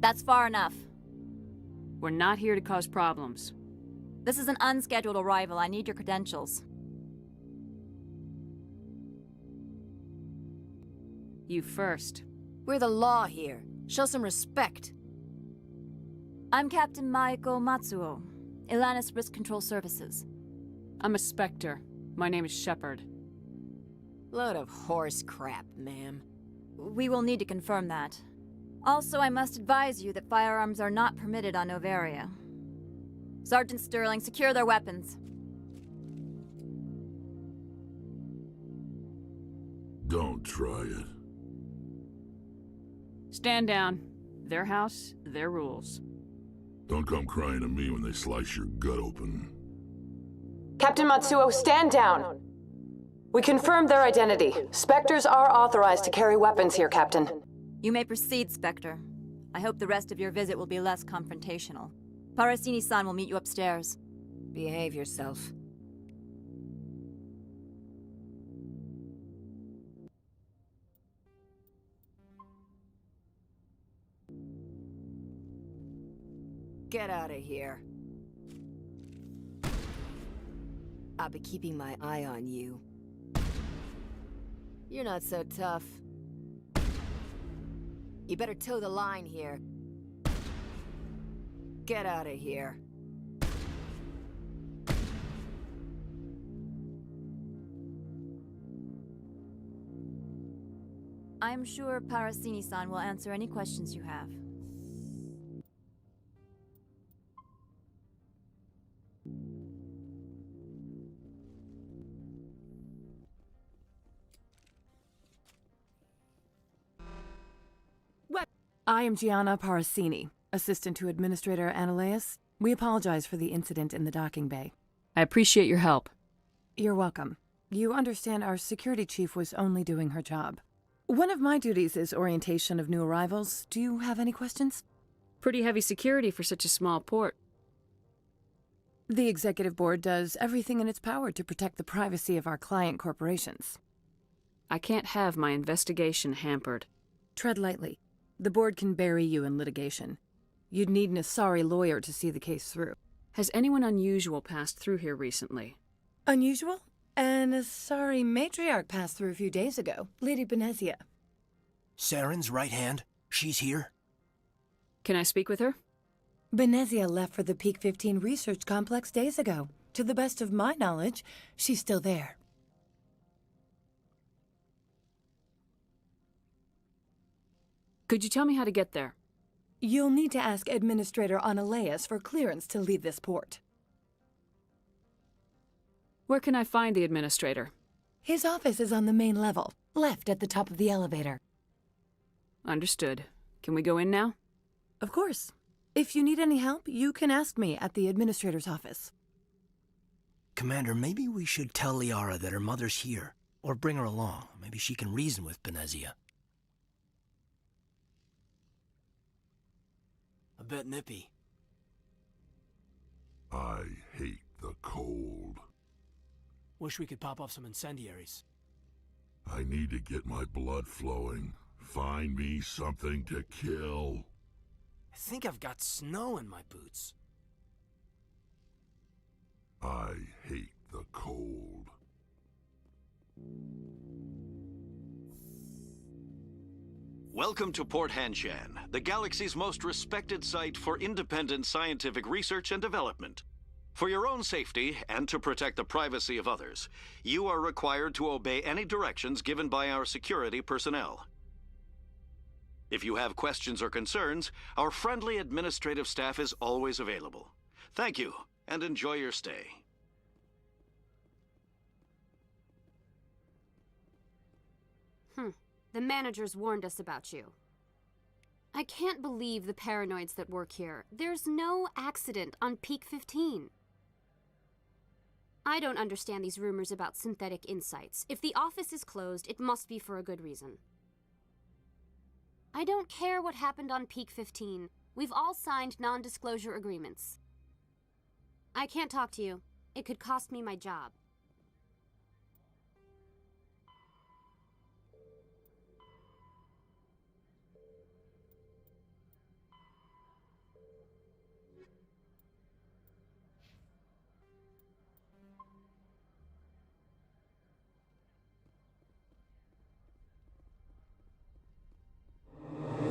That's far enough. We're not here to cause problems. This is an unscheduled arrival. I need your credentials. You first. We're the law here. Show some respect. I'm Captain Maiko Matsuo, Ilanis Risk Control Services. I'm a Spectre. My name is Shepard. Load of horse crap, ma'am. We will need to confirm that. Also, I must advise you that firearms are not permitted on Novaria. Sergeant Sterling, secure their weapons. Don't try it. Stand down. Their house, their rules. Don't come crying to me when they slice your gut open. Captain Matsuo, stand down! We confirmed their identity. Spectres are authorized to carry weapons here, Captain. You may proceed, Spectre. I hope the rest of your visit will be less confrontational. Parasini-san will meet you upstairs. Behave yourself. Get out of here. I'll be keeping my eye on you. You're not so tough. You better toe the line here. Get out of here. I'm sure Parasini-san will answer any questions you have. I am Gianna Parasini, assistant to Administrator Ananias. We apologize for the incident in the docking bay. I appreciate your help. You're welcome. You understand our security chief was only doing her job. One of my duties is orientation of new arrivals. Do you have any questions? Pretty heavy security for such a small port. The executive board does everything in its power to protect the privacy of our client corporations. I can't have my investigation hampered. Tread lightly. The board can bury you in litigation. You'd need an Asari lawyer to see the case through. Has anyone unusual passed through here recently? Unusual? An Asari matriarch passed through a few days ago, Lady Benezia. Saren's right hand? She's here? Can I speak with her? Benezia left for the Peak 15 research complex days ago. To the best of my knowledge, she's still there. Could you tell me how to get there? You'll need to ask Administrator Ananias for clearance to leave this port. Where can I find the administrator? His office is on the main level, left at the top of the elevator. Understood. Can we go in now? Of course. If you need any help, you can ask me at the administrator's office. Commander, maybe we should tell Liara that her mother's here. Or bring her along. Maybe she can reason with Benezia. A bit nippy. I hate the cold. Wish we could pop off some incendiaries. I need to get my blood flowing. Find me something to kill. I think I've got snow in my boots. I hate the cold. Welcome to Port Hanshan, the galaxy's most respected site for independent scientific research and development. For your own safety and to protect the privacy of others, you are required to obey any directions given by our security personnel. If you have questions or concerns, our friendly administrative staff is always available. Thank you, and enjoy your stay. The managers warned us about you. I can't believe the paranoids that work here. There's no accident on Peak 15. I don't understand these rumors about synthetic insights. If the office is closed, it must be for a good reason. I don't care what happened on Peak 15. We've all signed non-disclosure agreements. I can't talk to you. It could cost me my job.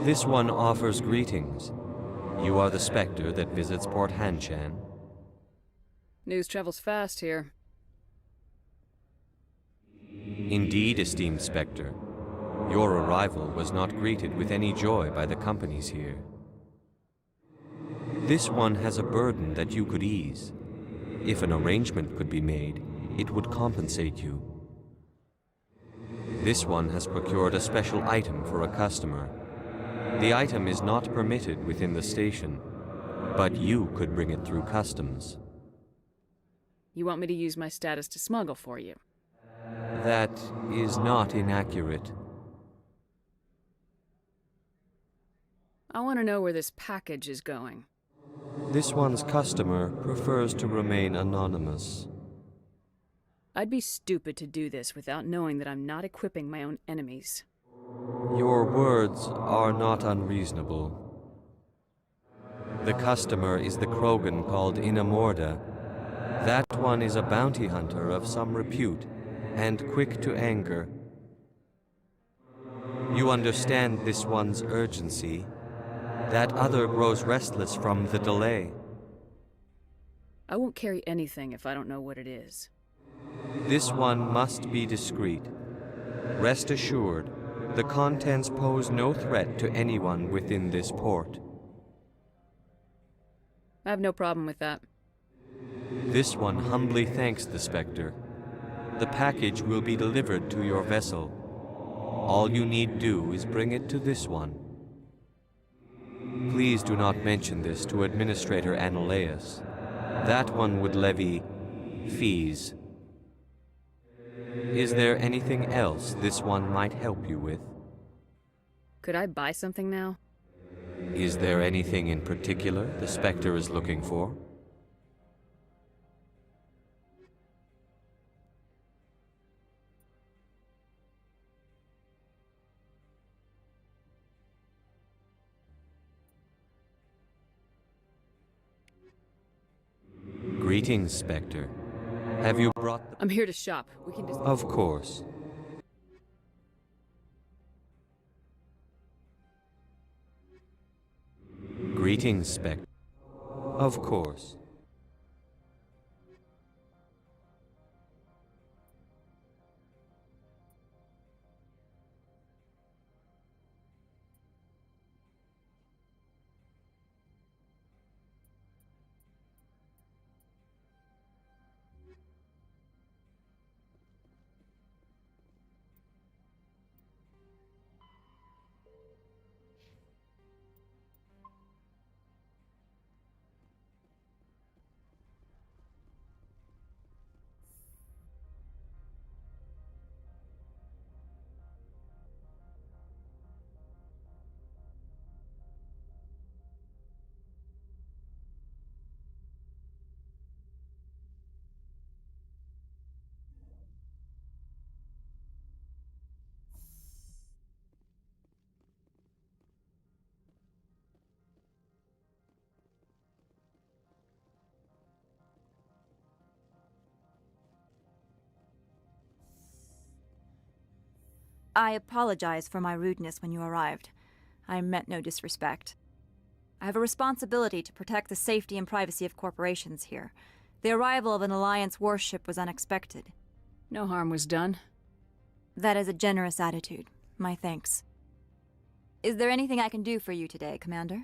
This one offers greetings. You are the Spectre that visits Port Hanshan. News travels fast here. Indeed, esteemed Spectre. Your arrival was not greeted with any joy by the companies here. This one has a burden that you could ease. If an arrangement could be made, it would compensate you. This one has procured a special item for a customer. The item is not permitted within the station, but you could bring it through customs. You want me to use my status to smuggle for you? That is not inaccurate. I want to know where this package is going. This one's customer prefers to remain anonymous. I'd be stupid to do this without knowing that I'm not equipping my own enemies. Your words are not unreasonable. The customer is the Krogan called Inamorda. That one is a bounty hunter of some repute, and quick to anger. You understand this one's urgency. That other grows restless from the delay. I won't carry anything if I don't know what it is. This one must be discreet. Rest assured, the contents pose no threat to anyone within this port. I have no problem with that. This one humbly thanks the Spectre. The package will be delivered to your vessel. All you need do is bring it to this one. Please do not mention this to Administrator Analaeus. That one would levy fees. Is there anything else this one might help you with? Could I buy something now? Is there anything in particular the Spectre is looking for? Greetings, Spectre. Have you brought the... I'm here to shop. We can just... Of course. Greetings, Spectre. Of course. I apologize for my rudeness when you arrived. I meant no disrespect. I have a responsibility to protect the safety and privacy of corporations here. The arrival of an Alliance warship was unexpected. No harm was done. That is a generous attitude. My thanks. Is there anything I can do for you today, Commander?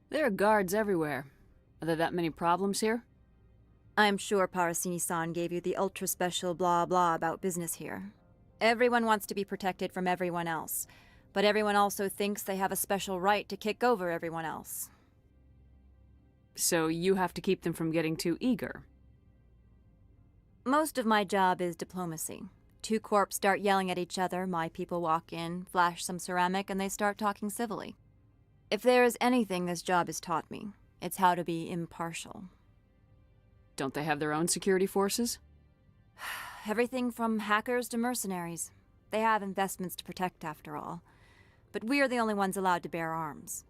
There are guards everywhere. Are there that many problems here? I'm sure Parasini-san gave you the ultra-special blah-blah about business here. Everyone wants to be protected from everyone else, but everyone also thinks they have a special right to kick over everyone else. So you have to keep them from getting too eager. Most of my job is diplomacy. Two corps start yelling at each other, my people walk in, flash some ceramic, and they start talking civilly. If there is anything this job has taught me, it's how to be impartial. Don't they have their own security forces? Everything from hackers to mercenaries. They have investments to protect, after all. But we're the only ones allowed to bear arms.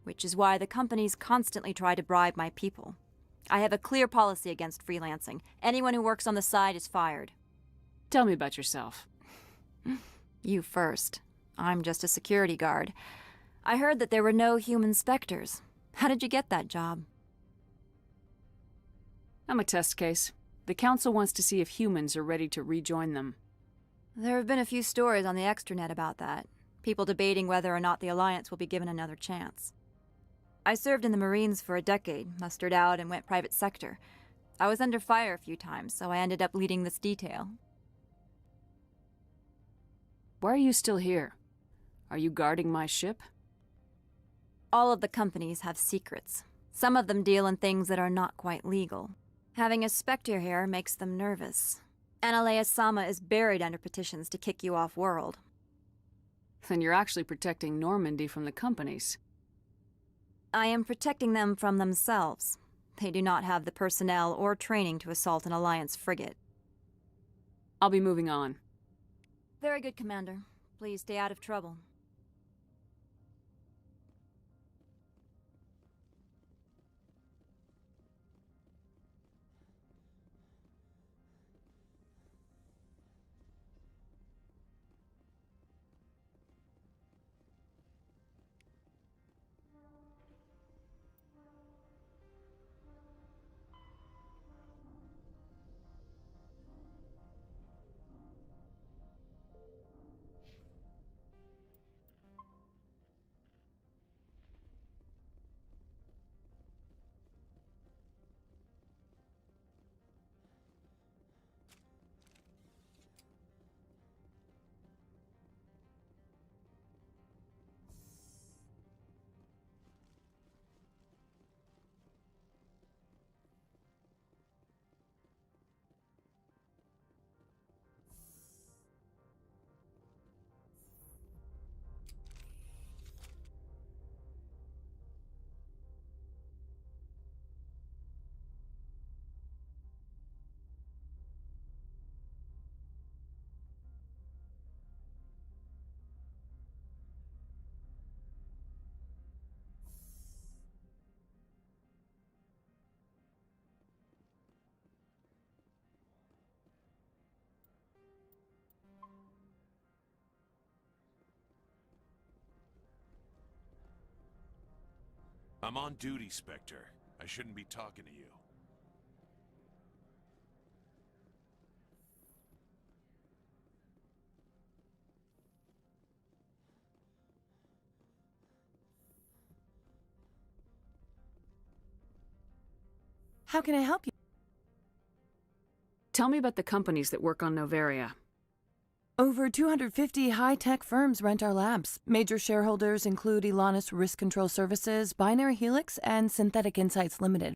Which is why the companies constantly try to bribe my people. I have a clear policy against freelancing. Anyone who works on the side is fired. Tell me about yourself. You first. I'm just a security guard. I heard that there were no human specters. How did you get that job? I'm a test case. The Council wants to see if humans are ready to rejoin them. There have been a few stories on the extranet about that. People debating whether or not the Alliance will be given another chance. I served in the Marines for a decade, mustered out and went private sector. I was under fire a few times, so I ended up leading this detail. Why are you still here? Are you guarding my ship? All of the companies have secrets. Some of them deal in things that are not quite legal. Having a Spectre here makes them nervous. Analea-sama is buried under petitions to kick you off-world. Then you're actually protecting Normandy from the companies. I am protecting them from themselves. They do not have the personnel or training to assault an Alliance frigate. I'll be moving on. Very good, Commander. Please stay out of trouble. I'm on duty, Spectre. I shouldn't be talking to you. How can I help you? Tell me about the companies that work on Noveria. Over 250 high-tech firms rent our labs. Major shareholders include Elanus Risk Control Services, Binary Helix, and Synthetic Insights Limited.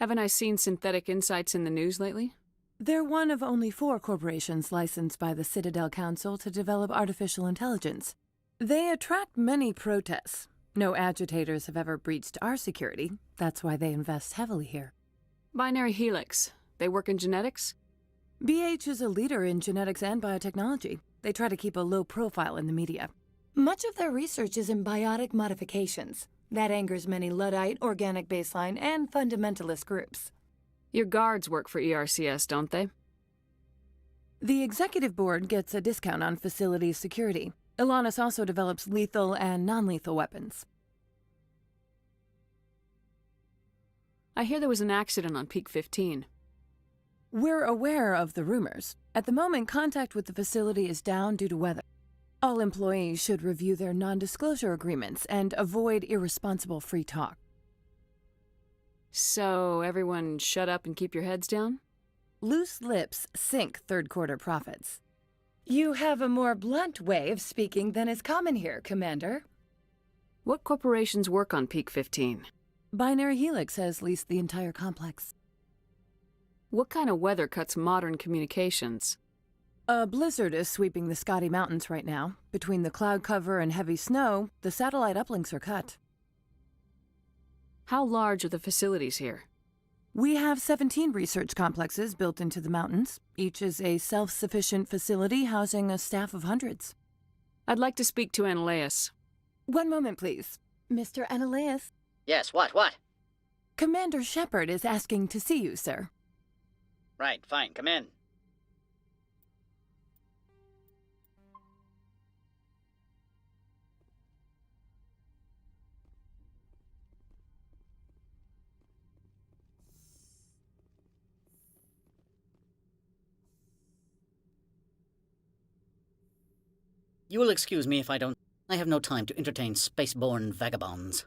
Haven't I seen Synthetic Insights in the news lately? They're one of only 4 corporations licensed by the Citadel Council to develop artificial intelligence. They attract many protests. No agitators have ever breached our security. That's why they invest heavily here. Binary Helix. They work in genetics? BH is a leader in genetics and biotechnology. They try to keep a low profile in the media. Much of their research is in biotic modifications. That angers many Luddite, organic baseline, and fundamentalist groups. Your guards work for ERCS, don't they? The executive board gets a discount on facility security. Elanus also develops lethal and non-lethal weapons. I hear there was an accident on Peak 15. We're aware of the rumors. At the moment, contact with the facility is down due to weather. All employees should review their non-disclosure agreements and avoid irresponsible free talk. So, everyone shut up and keep your heads down? Loose lips sink third-quarter profits. You have a more blunt way of speaking than is common here, Commander. What corporations work on Peak 15? Binary Helix has leased the entire complex. What kind of weather cuts modern communications? A blizzard is sweeping the Scotty Mountains right now. Between the cloud cover and heavy snow, the satellite uplinks are cut. How large are the facilities here? We have 17 research complexes built into the mountains. Each is a self-sufficient facility housing a staff of hundreds. I'd like to speak to Analeas. One moment, please. Mr. Analeas? Yes, what? Commander Shepard is asking to see you, sir. Right, fine, come in. You will excuse me if I don't. I have no time to entertain spaceborne vagabonds.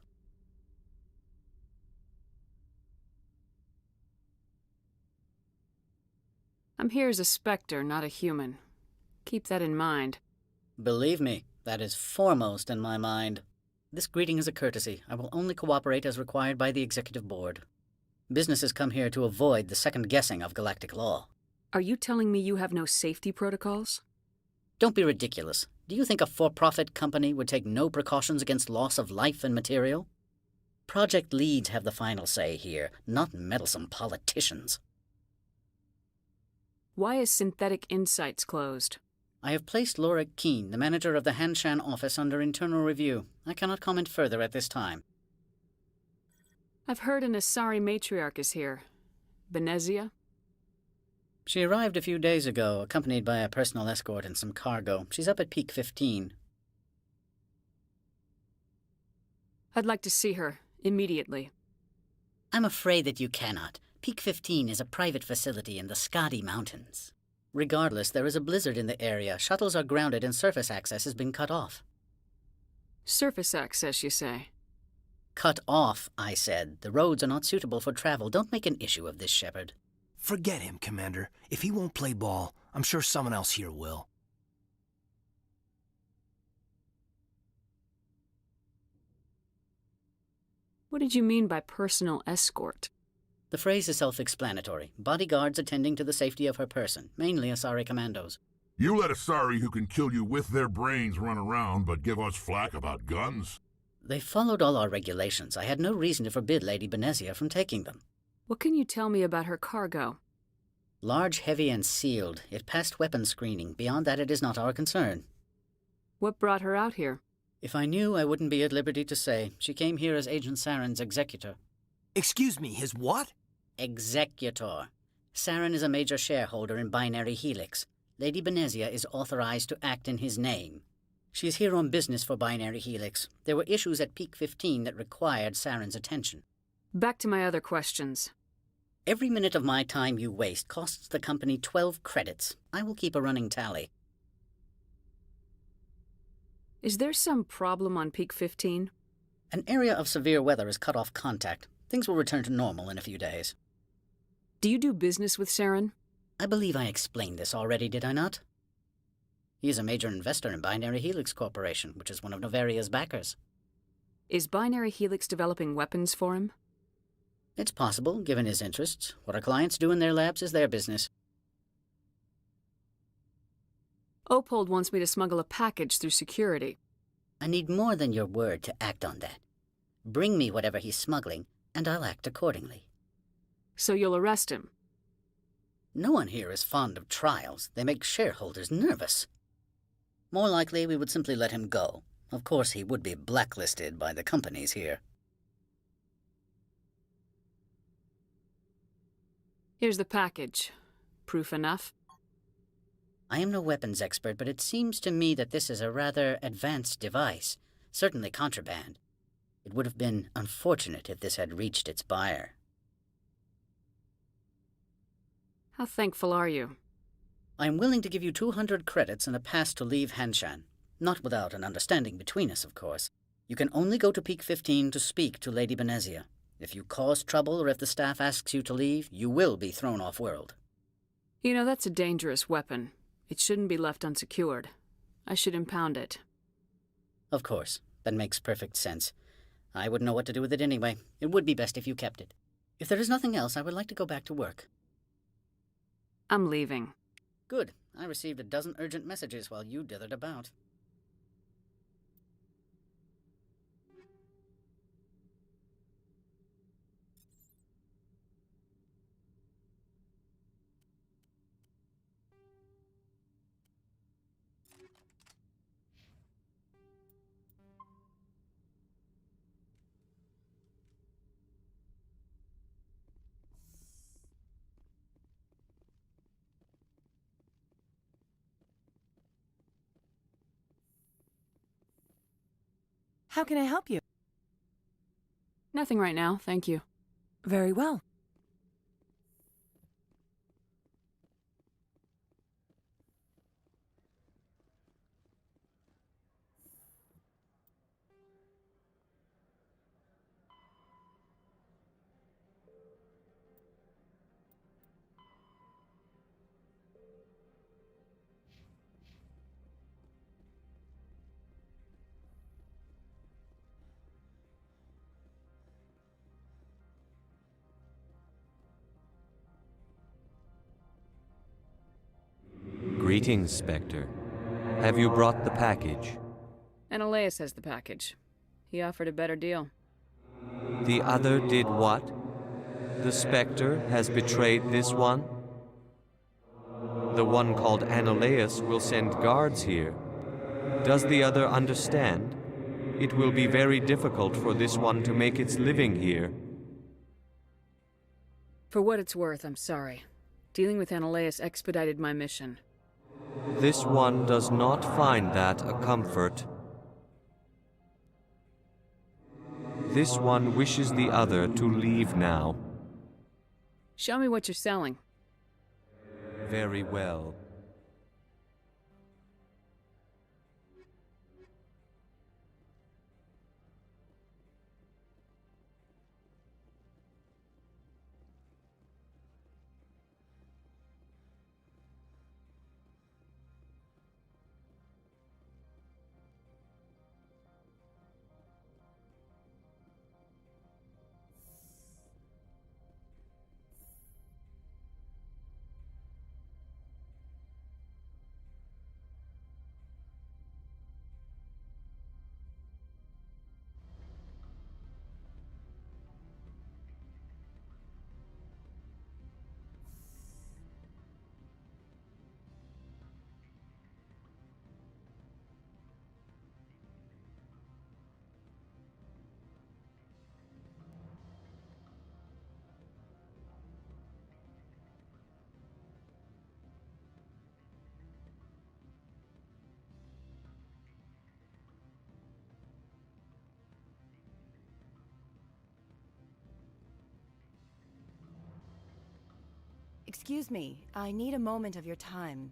I'm here as a Spectre, not a human. Keep that in mind. Believe me, that is foremost in my mind. This greeting is a courtesy. I will only cooperate as required by the Executive Board. Businesses come here to avoid the second guessing of galactic law. Are you telling me you have no safety protocols? Don't be ridiculous. Do you think a for-profit company would take no precautions against loss of life and material? Project leads have the final say here, not meddlesome politicians. Why is Synthetic Insights closed? I have placed Laura Keene, the manager of the Hanshan office, under internal review. I cannot comment further at this time. I've heard an Asari matriarch is here. Benezia? She arrived a few days ago, accompanied by a personal escort and some cargo. She's up at Peak 15. I'd like to see her, immediately. I'm afraid that you cannot. Peak 15 is a private facility in the Skadi Mountains. Regardless, there is a blizzard in the area. Shuttles are grounded and surface access has been cut off. Surface access, you say? Cut off, I said. The roads are not suitable for travel. Don't make an issue of this, Shepard. Forget him, Commander. If he won't play ball, I'm sure someone else here will. What did you mean by personal escort? The phrase is self-explanatory. Bodyguards attending to the safety of her person, mainly Asari commandos. You let Asari who can kill you with their brains run around, but give us flack about guns? They followed all our regulations. I had no reason to forbid Lady Benezia from taking them. What can you tell me about her cargo? Large, heavy, and sealed. It passed weapons screening. Beyond that, it is not our concern. What brought her out here? If I knew, I wouldn't be at liberty to say. She came here as Agent Saren's executor. Excuse me, his what? Executor. Saren is a major shareholder in Binary Helix. Lady Benezia is authorized to act in his name. She is here on business for Binary Helix. There were issues at Peak 15 that required Saren's attention. Back to my other questions. Every minute of my time you waste costs the company 12 credits. I will keep a running tally. Is there some problem on Peak 15? An area of severe weather has cut off contact. Things will return to normal in a few days. Do you do business with Saren? I believe I explained this already, did I not? He is a major investor in Binary Helix Corporation, which is one of Novaria's backers. Is Binary Helix developing weapons for him? It's possible, given his interests. What our clients do in their labs is their business. Opold wants me to smuggle a package through security. I need more than your word to act on that. Bring me whatever he's smuggling, and I'll act accordingly. So you'll arrest him? No one here is fond of trials. They make shareholders nervous. More likely, we would simply let him go. Of course, he would be blacklisted by the companies here. Here's the package. Proof enough? I am no weapons expert, but it seems to me that this is a rather advanced device. Certainly contraband. It would have been unfortunate if this had reached its buyer. How thankful are you? I am willing to give you 200 credits and a pass to leave Hanshan. Not without an understanding between us, of course. You can only go to Peak 15 to speak to Lady Benezia. If you cause trouble or if the staff asks you to leave, you will be thrown off-world. You know, that's a dangerous weapon. It shouldn't be left unsecured. I should impound it. Of course. That makes perfect sense. I wouldn't know what to do with it anyway. It would be best if you kept it. If there is nothing else, I would like to go back to work. I'm leaving. Good. I received a dozen urgent messages while you dithered about. How can I help you? Nothing right now, thank you. Very well. Greetings, Spectre. Have you brought the package? Ananias has the package. He offered a better deal. The other did what? The Spectre has betrayed this one? The one called Ananias will send guards here. Does the other understand? It will be very difficult for this one to make its living here. For what it's worth, I'm sorry. Dealing with Ananias expedited my mission. This one does not find that a comfort. This one wishes the other to leave now. Show me what you're selling. Very well. Excuse me, I need a moment of your time.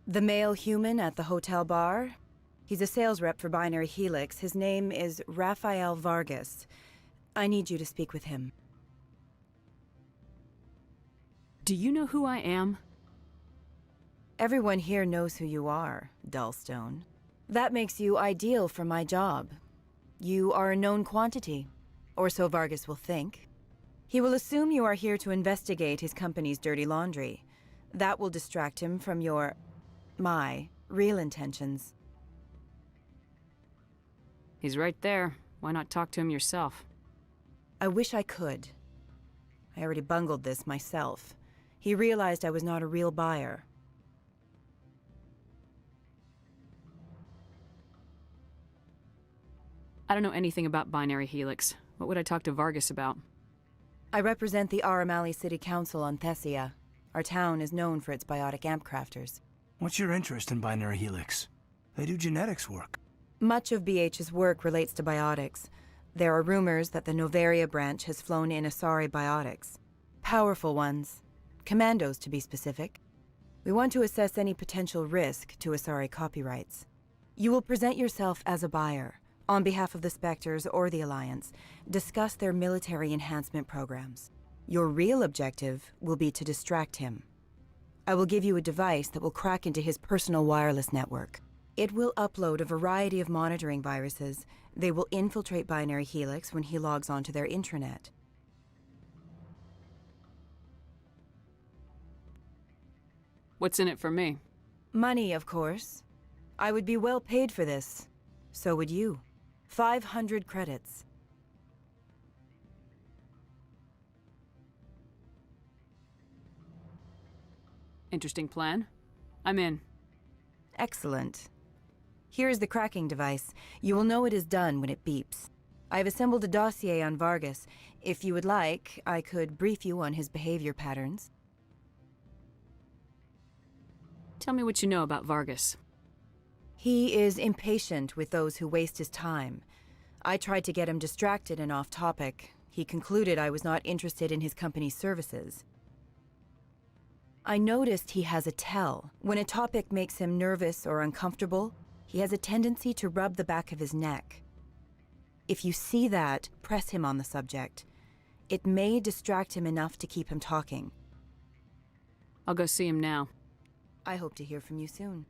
The male human at the hotel bar? He's a sales rep for Binary Helix. His name is Rafael Vargas. I need you to speak with him. Do you know who I am? Everyone here knows who you are, Dullstone. That makes you ideal for my job. You are a known quantity, or so Vargas will think. He will assume you are here to investigate his company's dirty laundry. That will distract him from my real intentions. He's right there. Why not talk to him yourself? I wish I could. I already bungled this myself. He realized I was not a real buyer. I don't know anything about Binary Helix. What would I talk to Vargas about? I represent the Aramali City Council on Thessia. Our town is known for its biotic amp crafters. What's your interest in Binary Helix? They do genetics work. Much of BH's work relates to biotics. There are rumors that the Novaria branch has flown in Asari biotics. Powerful ones. Commandos, to be specific. We want to assess any potential risk to Asari copyrights. You will present yourself as a buyer. On behalf of the Spectres or the Alliance, discuss their military enhancement programs. Your real objective will be to distract him. I will give you a device that will crack into his personal wireless network. It will upload a variety of monitoring viruses. They will infiltrate Binary Helix when he logs onto their intranet. What's in it for me? Money, of course. I would be well paid for this. So would you. 500 credits. Interesting plan. I'm in. Excellent. Here is the cracking device. You will know it is done when it beeps. I have assembled a dossier on Vargas. If you would like, I could brief you on his behavior patterns. Tell me what you know about Vargas. He is impatient with those who waste his time. I tried to get him distracted and off topic. He concluded I was not interested in his company's services. I noticed he has a tell. When a topic makes him nervous or uncomfortable, he has a tendency to rub the back of his neck. If you see that, press him on the subject. It may distract him enough to keep him talking. I'll go see him now. I hope to hear from you soon.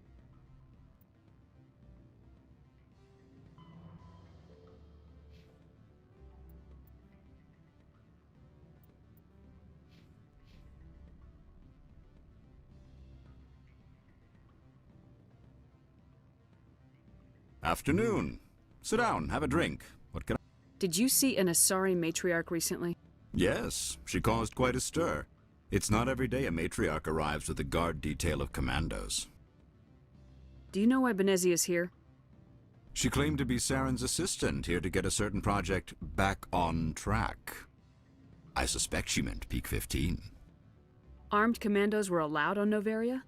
Afternoon. Sit down, have a drink. What can I... Did you see an Asari matriarch recently? Yes, she caused quite a stir. It's not every day a matriarch arrives with a guard detail of commandos. Do you know why Benezia's here? She claimed to be Saren's assistant, here to get a certain project back on track. I suspect she meant Peak 15. Armed commandos were allowed on Noveria?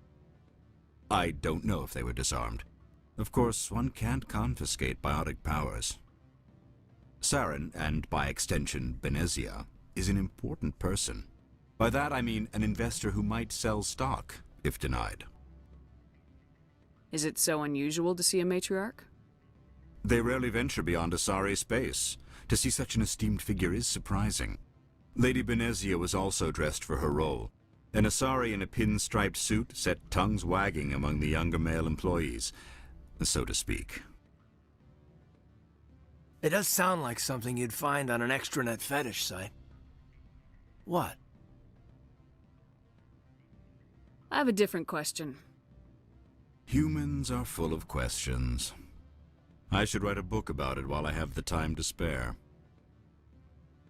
I don't know if they were disarmed. Of course, one can't confiscate biotic powers. Saren, and by extension Benezia, is an important person. By that I mean an investor who might sell stock, if denied. Is it so unusual to see a matriarch? They rarely venture beyond Asari space. To see such an esteemed figure is surprising. Lady Benezia was also dressed for her role. An Asari in a pinstriped suit set tongues wagging among the younger male employees, so to speak. It does sound like something you'd find on an extranet fetish site. What? I have a different question. Humans are full of questions. I should write a book about it while I have the time to spare.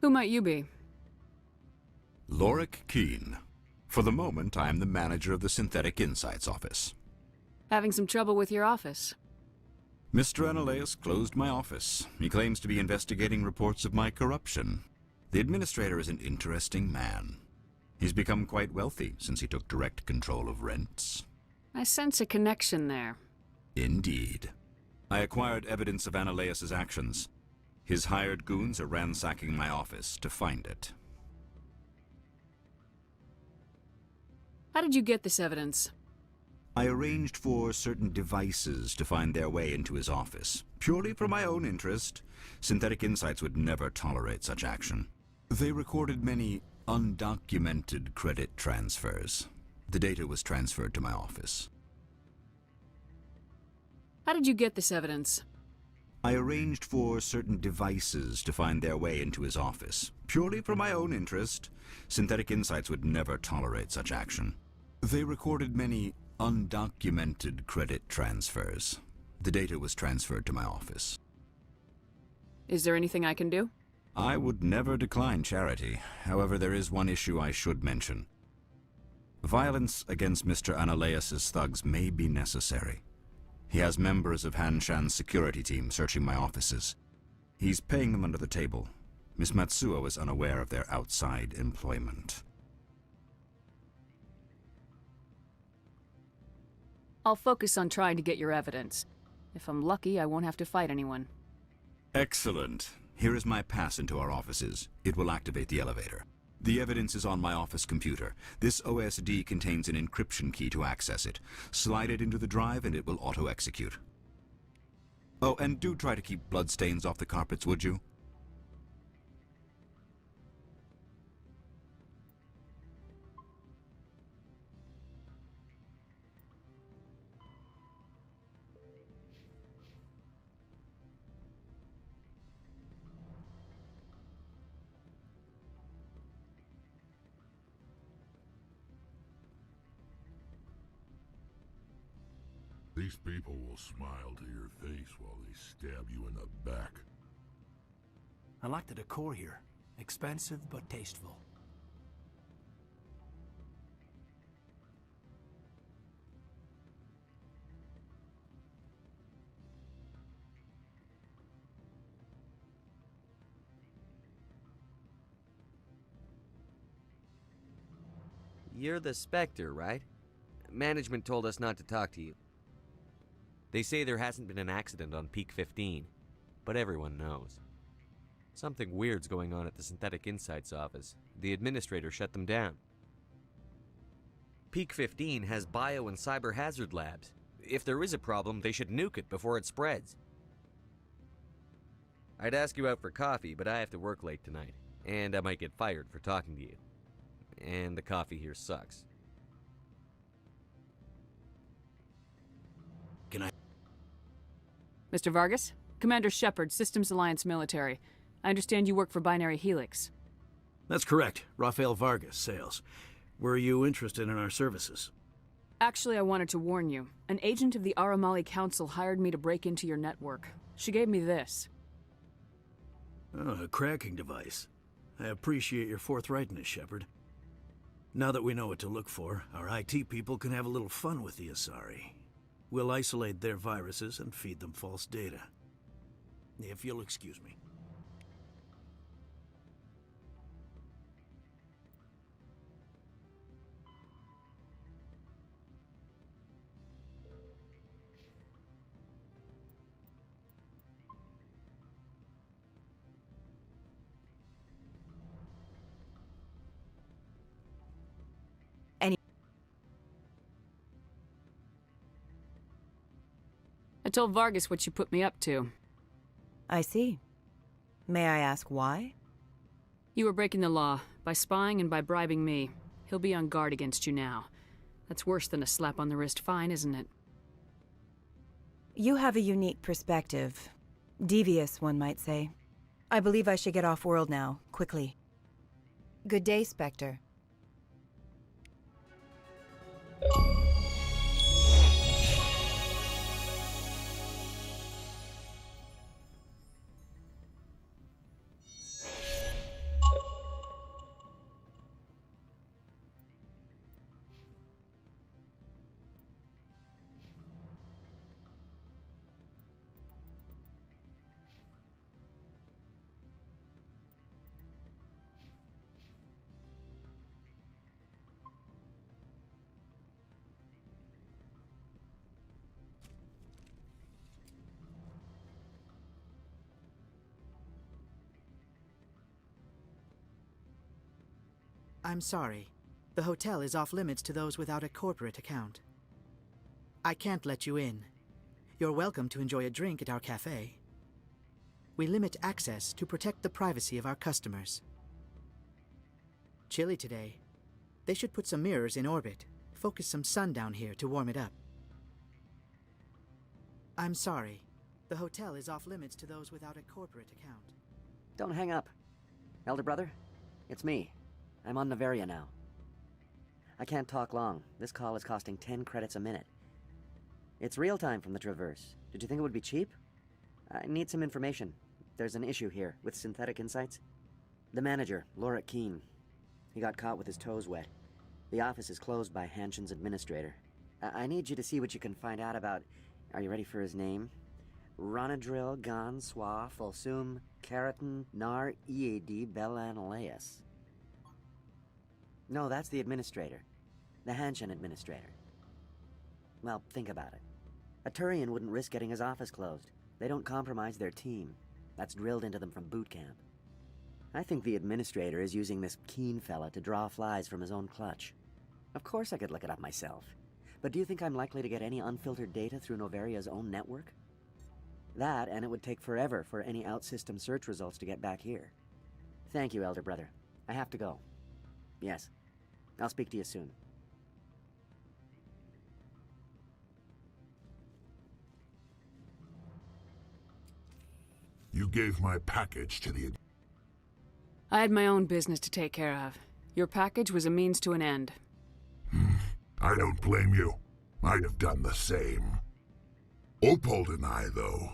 Who might you be? Lorik Keen. For the moment, I am the manager of the Synthetic Insights office. Having some trouble with your office? Mr. Analaeus closed my office. He claims to be investigating reports of my corruption. The administrator is an interesting man. He's become quite wealthy since he took direct control of rents. I sense a connection there. Indeed. I acquired evidence of Analaeus' actions. His hired goons are ransacking my office to find it. How did you get this evidence? I arranged for certain devices to find their way into his office, purely for my own interest. Synthetic Insights would never tolerate such action. They recorded many undocumented credit transfers. The data was transferred to my office. How did you get this evidence? I arranged for certain devices to find their way into his office, purely for my own interest. Synthetic Insights would never tolerate such action. They recorded many undocumented credit transfers. The data was transferred to my office. Is there anything I can do? I would never decline charity. However, there is one issue I should mention. Violence against Mr. Analaeus' thugs may be necessary. He has members of Hanshan's security team searching my offices. He's paying them under the table. Miss Matsuo is unaware of their outside employment. I'll focus on trying to get your evidence. If I'm lucky, I won't have to fight anyone. Excellent. Here is my pass into our offices. It will activate the elevator. The evidence is on my office computer. This OSD contains an encryption key to access it. Slide it into the drive and it will auto-execute. Oh, and do try to keep bloodstains off the carpets, would you? These people will smile to your face while they stab you in the back. I like the decor here. Expensive but tasteful. You're the Spectre, right? Management told us not to talk to you. They say there hasn't been an accident on Peak 15, but everyone knows. Something weird's going on at the Synthetic Insights office. The administrator shut them down. Peak 15 has bio and cyber hazard labs. If there is a problem, they should nuke it before it spreads. I'd ask you out for coffee, but I have to work late tonight, and I might get fired for talking to you. And the coffee here sucks. Can I... Mr. Vargas? Commander Shepard, Systems Alliance Military. I understand you work for Binary Helix. That's correct. Rafael Vargas, sales. Were you interested in our services? Actually, I wanted to warn you. An agent of the Aramali Council hired me to break into your network. She gave me this. Oh, a cracking device. I appreciate your forthrightness, Shepard. Now that we know what to look for, our IT people can have a little fun with the Asari. We'll isolate their viruses and feed them false data. If you'll excuse me. I told Vargas what you put me up to. I see. May I ask why? You were breaking the law, by spying and by bribing me. He'll be on guard against you now. That's worse than a slap on the wrist fine, isn't it? You have a unique perspective. Devious, one might say. I believe I should get off-world now, quickly. Good day, Spectre. I'm sorry. The hotel is off limits to those without a corporate account. I can't let you in. You're welcome to enjoy a drink at our cafe. We limit access to protect the privacy of our customers. Chilly today. They should put some mirrors in orbit. Focus some sun down here to warm it up. I'm sorry. The hotel is off limits to those without a corporate account. Don't hang up. Elder brother, it's me. I'm on Noveria now. I can't talk long. This call is costing 10 credits a minute. It's real time from the Traverse. Did you think it would be cheap? I need some information. There's an issue here with synthetic insights. The manager, Laura Keene. He got caught with his toes wet. The office is closed by Hanshin's administrator. I need you to see what you can find out about... Are you ready for his name? Ronadril Gan Swa Folsum Keratin Nar Ead Belanaleus. No, that's the administrator. The Hanshin administrator. Well, think about it. A Turian wouldn't risk getting his office closed. They don't compromise their team. That's drilled into them from boot camp. I think the administrator is using this Keene fella to draw flies from his own clutch. Of course I could look it up myself. But do you think I'm likely to get any unfiltered data through Noveria's own network? That, and it would take forever for any out-system search results to get back here. Thank you, Elder Brother. I have to go. Yes. I'll speak to you soon. You gave my package to the... I had my own business to take care of. Your package was a means to an end. I don't blame you. I'd have done the same. Opold and I, though,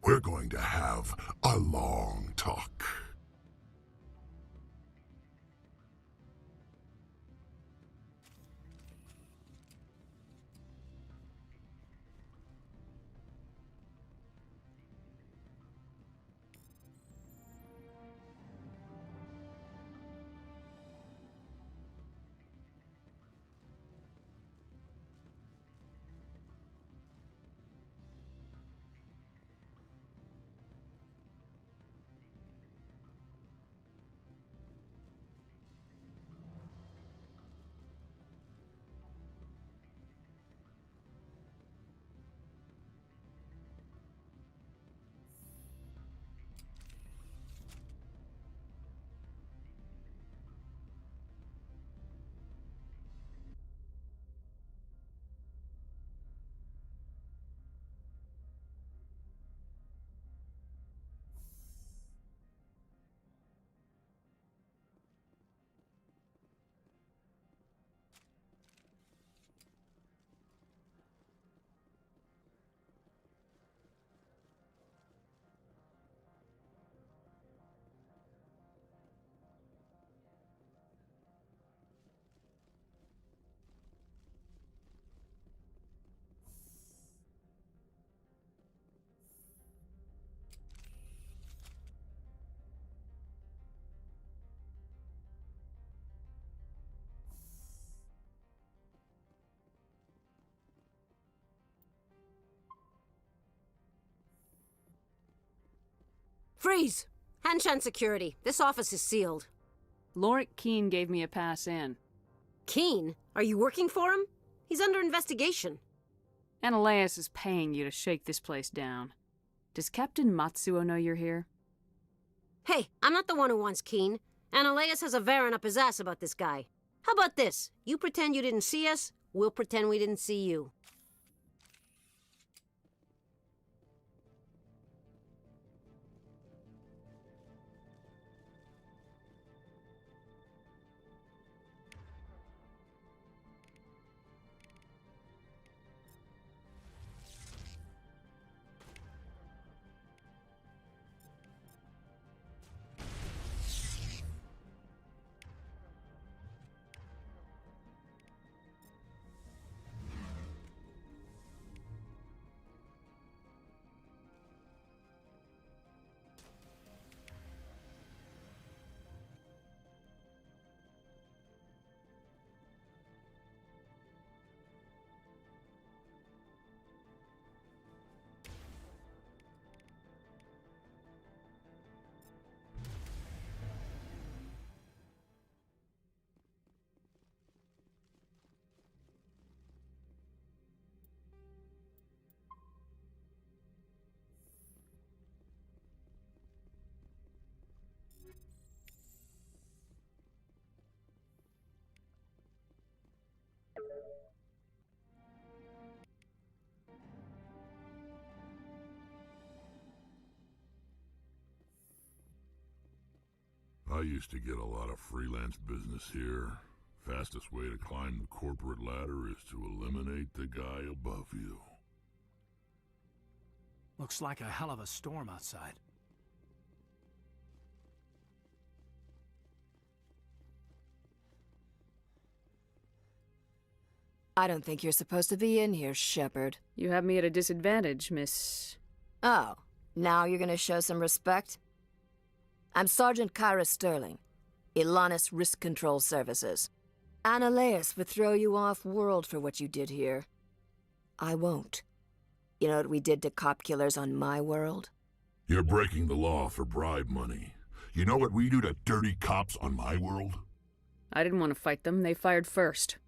we're going to have a long talk. Freeze! Hanshan security. This office is sealed. Lorik Keene gave me a pass in. Keene? Are you working for him? He's under investigation. Ananias is paying you to shake this place down. Does Captain Matsuo know you're here? Hey, I'm not the one who wants Keene. Ananias has a Varen up his ass about this guy. How about this? You pretend you didn't see us, we'll pretend we didn't see you. I used to get a lot of freelance business here. Fastest way to climb the corporate ladder is to eliminate the guy above you. Looks like a hell of a storm outside. I don't think you're supposed to be in here, Shepard. You have me at a disadvantage, Miss... Oh, now you're gonna show some respect? I'm Sergeant Kyra Sterling, Ilanis Risk Control Services. Ananias would throw you off-world for what you did here. I won't. You know what we did to cop killers on my world? You're breaking the law for bribe money. You know what we do to dirty cops on my world? I didn't want to fight them. They fired first.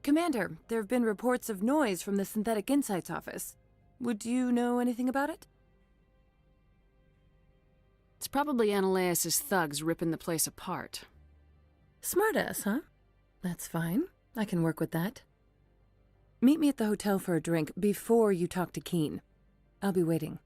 Commander, there have been reports of noise from the Synthetic Insights office. Would you know anything about it? It's probably Ananias' thugs ripping the place apart. Smartass, huh? That's fine. I can work with that. Meet me at the hotel for a drink before you talk to Keen. I'll be waiting.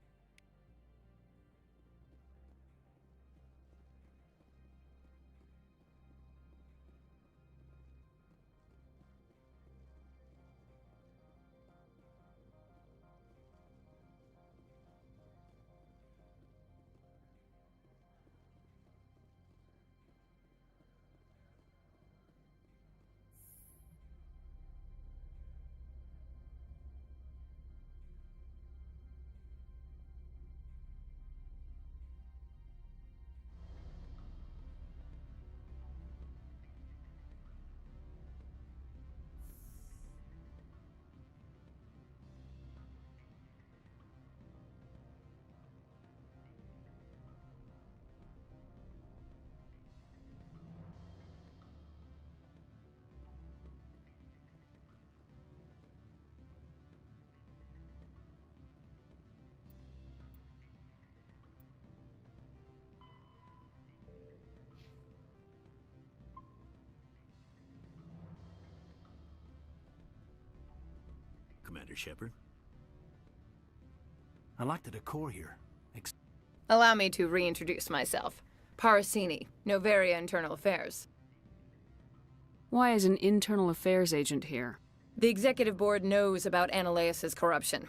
Commander Shepard. I like the decor here. Allow me to reintroduce myself. Parasini, Novaria Internal Affairs. Why is an internal affairs agent here? The executive board knows about Ananias' corruption.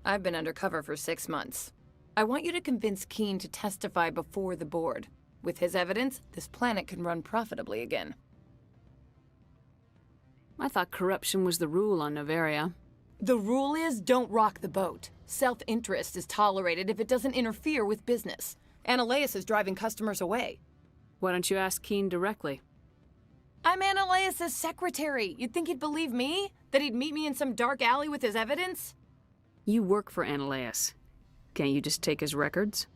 I've been undercover for 6 months. I want you to convince Keen to testify before the board. With his evidence, this planet can run profitably again. I thought corruption was the rule on Novaria. The rule is don't rock the boat. Self-interest is tolerated if it doesn't interfere with business. Ananias is driving customers away. Why don't you ask Keen directly? I'm Ananias' secretary. You'd think he'd believe me? That he'd meet me in some dark alley with his evidence? You work for Ananias. Can't you just take his records?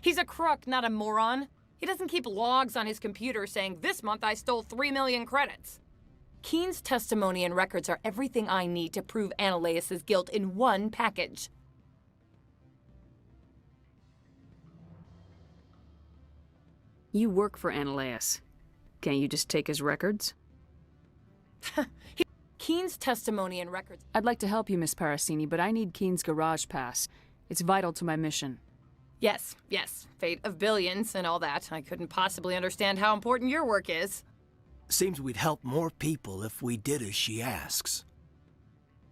He's a crook, not a moron. He doesn't keep logs on his computer saying, this month I stole 3 million credits. Keen's testimony and records are everything I need to prove Ananias' guilt in one package. You work for Ananias. Can't you just take his records? Keen's testimony and records... I'd like to help you, Miss Parasini, but I need Keen's garage pass. It's vital to my mission. Yes. Fate of billions and all that. I couldn't possibly understand how important your work is. Seems we'd help more people if we did as she asks.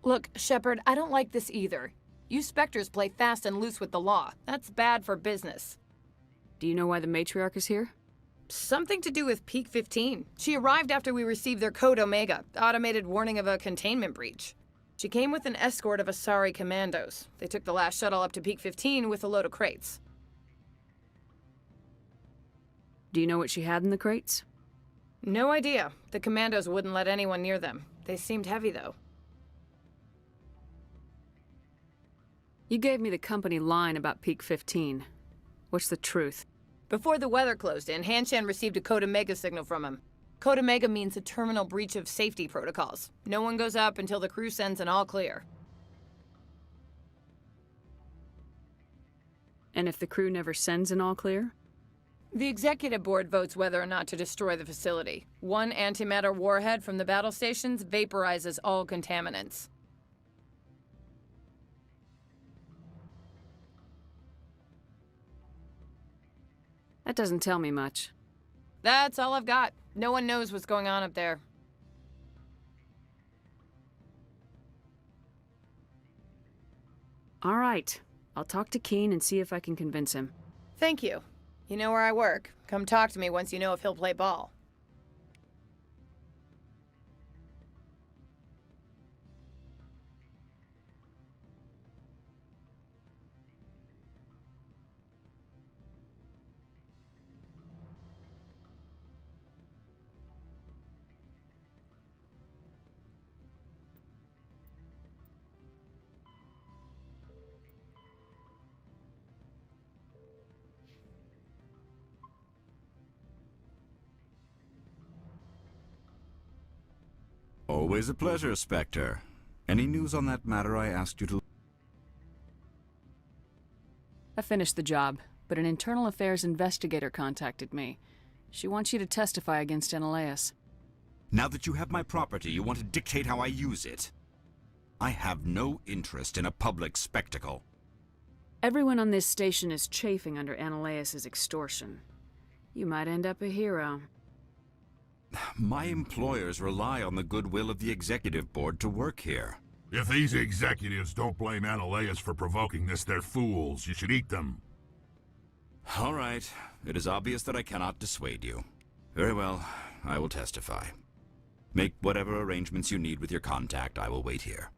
Look, Shepard, I don't like this either. You Spectres play fast and loose with the law. That's bad for business. Do you know why the matriarch is here? Something to do with Peak 15. She arrived after we received their Code Omega, automated warning of a containment breach. She came with an escort of Asari commandos. They took the last shuttle up to Peak 15 with a load of crates. Do you know what she had in the crates? No idea. The commandos wouldn't let anyone near them. They seemed heavy, though. You gave me the company line about Peak 15. What's the truth? Before the weather closed in, Hanshan received a Code Omega signal from him. Code Omega means a terminal breach of safety protocols. No one goes up until the crew sends an all clear. And if the crew never sends an all clear? The executive board votes whether or not to destroy the facility. One antimatter warhead from the battle stations vaporizes all contaminants. That doesn't tell me much. That's all I've got. No one knows what's going on up there. All right. I'll talk to Keen and see if I can convince him. Thank you. You know where I work. Come talk to me once you know if he'll play ball. Always a pleasure, Spectre. Any news on that matter I asked you to... I finished the job, but an internal affairs investigator contacted me. She wants you to testify against Analeas. Now that you have my property, you want to dictate how I use it. I have no interest in a public spectacle. Everyone on this station is chafing under Analeas' extortion. You might end up a hero. My employers rely on the goodwill of the executive board to work here. If these executives don't blame Analeas for provoking this, they're fools. You should eat them. All right. It is obvious that I cannot dissuade you. Very well. I will testify. Make whatever arrangements you need with your contact. I will wait here.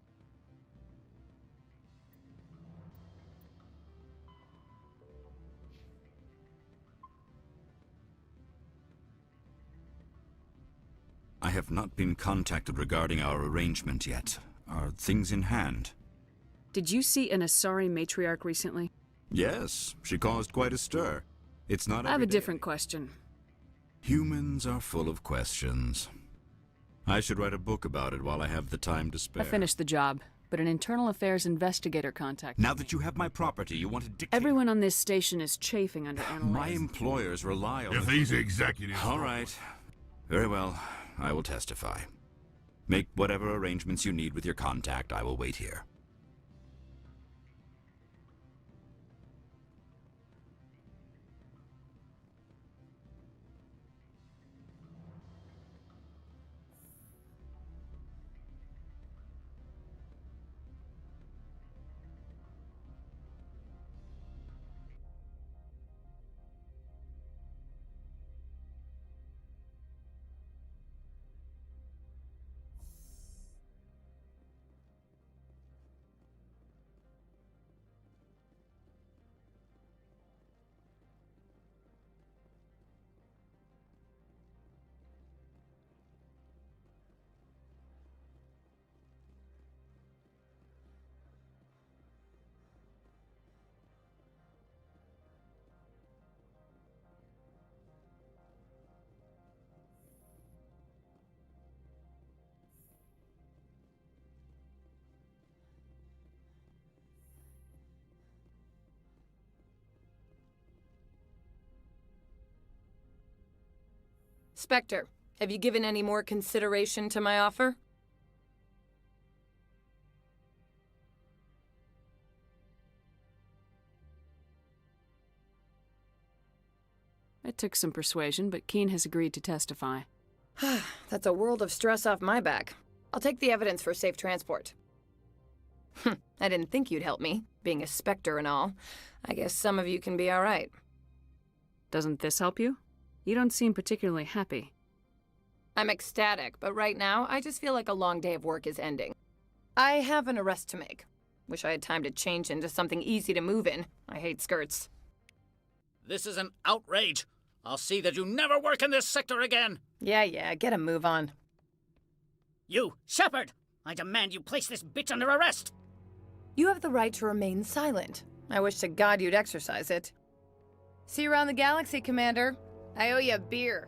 I have not been contacted regarding our arrangement yet. Are things in hand? Did you see an Asari matriarch recently? Yes, she caused quite a stir. It's not I have a every day. different question. Humans are full of questions. I should write a book about it while I have the time to spare. I finished the job, but an internal affairs investigator contacted me. Now that you have my property, you want to dictate... Everyone on this station is chafing under Analeas. My employers rely on... If these executives... All right. Very well. I will testify. Make whatever arrangements you need with your contact. I will wait here. Spectre, have you given any more consideration to my offer? It took some persuasion, but Keen has agreed to testify. That's a world of stress off my back. I'll take the evidence for safe transport. I didn't think you'd help me, being a Spectre and all. I guess some of you can be all right. Doesn't this help you? You don't seem particularly happy. I'm ecstatic, but right now, I just feel like a long day of work is ending. I have an arrest to make. Wish I had time to change into something easy to move in. I hate skirts. This is an outrage. I'll see that you never work in this sector again. Yeah, get a move on. You, Shepard! I demand you place this bitch under arrest! You have the right to remain silent. I wish to God you'd exercise it. See you around the galaxy, Commander. I owe you a beer.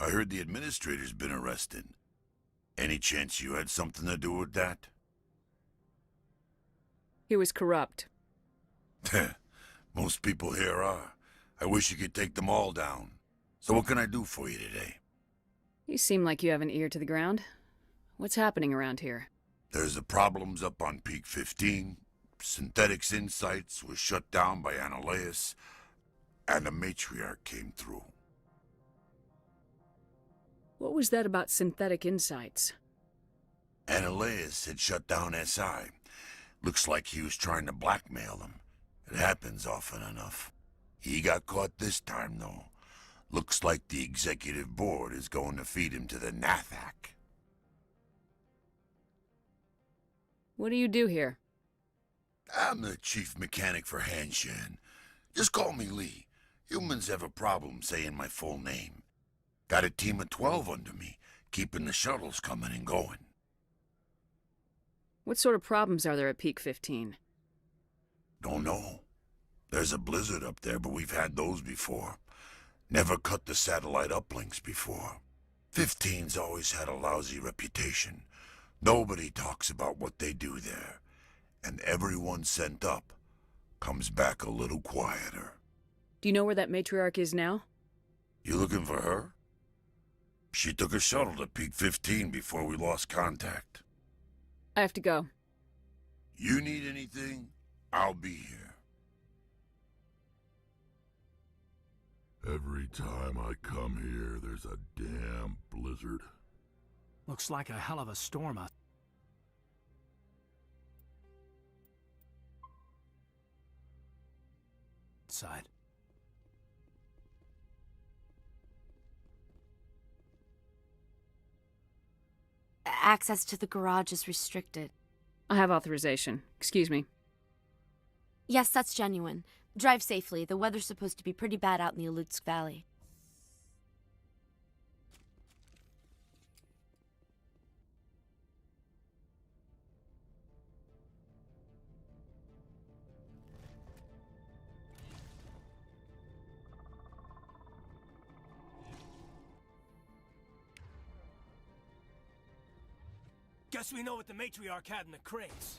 I heard the administrator's been arrested. Any chance you had something to do with that? He was corrupt. Most people here are. I wish you could take them all down. So what can I do for you today? You seem like you have an ear to the ground. What's happening around here? There's the problems up on Peak 15. Synthetics Insights was shut down by Analeus, and the Matriarch came through. What was that about synthetic insights? Analeus had shut down SI. Looks like he was trying to blackmail them. It happens often enough. He got caught this time, though. Looks like the executive board is going to feed him to the Nathak. What do you do here? I'm the chief mechanic for Hanshan. Just call me Lee. Humans have a problem saying my full name. Got a team of 12 under me, keeping the shuttles coming and going. What sort of problems are there at Peak 15? Don't know. There's a blizzard up there, but we've had those before. Never cut the satellite uplinks before. 15's always had a lousy reputation. Nobody talks about what they do there. And everyone sent up comes back a little quieter. Do you know where that matriarch is now? You looking for her? She took a shuttle to Peak 15 before we lost contact. I have to go. You need anything? I'll be here. Every time I come here, there's a damn blizzard. Looks like a hell of a storm out. Side. Access to the garage is restricted. I have authorization. Excuse me. Yes, that's genuine. Drive safely. The weather's supposed to be pretty bad out in the Alutsk Valley. Guess we know what the matriarch had in the crates.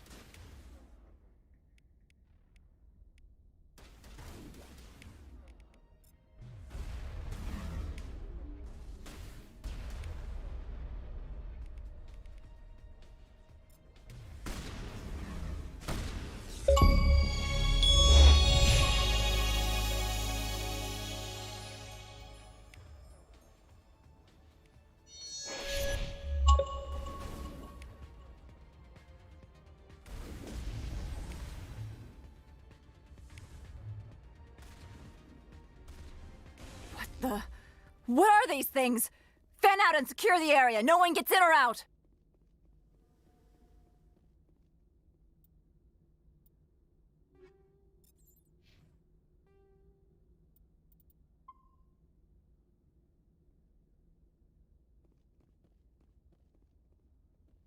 What are these things? Fan out and secure the area. No one gets in or out.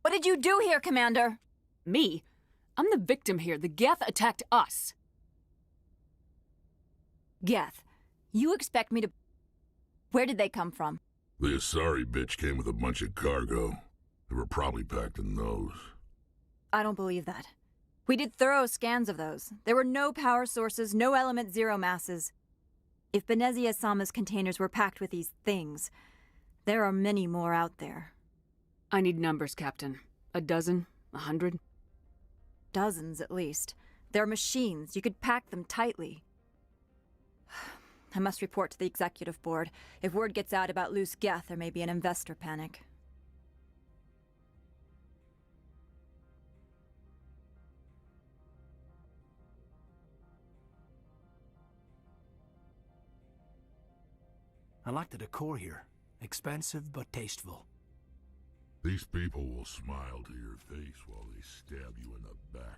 What did you do here, Commander? Me? I'm the victim here. The geth attacked us. Geth, you expect me to... Where did they come from? The Asari bitch came with a bunch of cargo. They were probably packed in those. I don't believe that. We did thorough scans of those. There were no power sources, no element zero masses. If Benezia-sama's containers were packed with these things, there are many more out there. I need numbers, Captain. A dozen? 100? Dozens, at least. They're machines. You could pack them tightly. I must report to the executive board. If word gets out about loose geth, there may be an investor panic. I like the decor here. Expensive but tasteful. These people will smile to your face while they stab you in the back.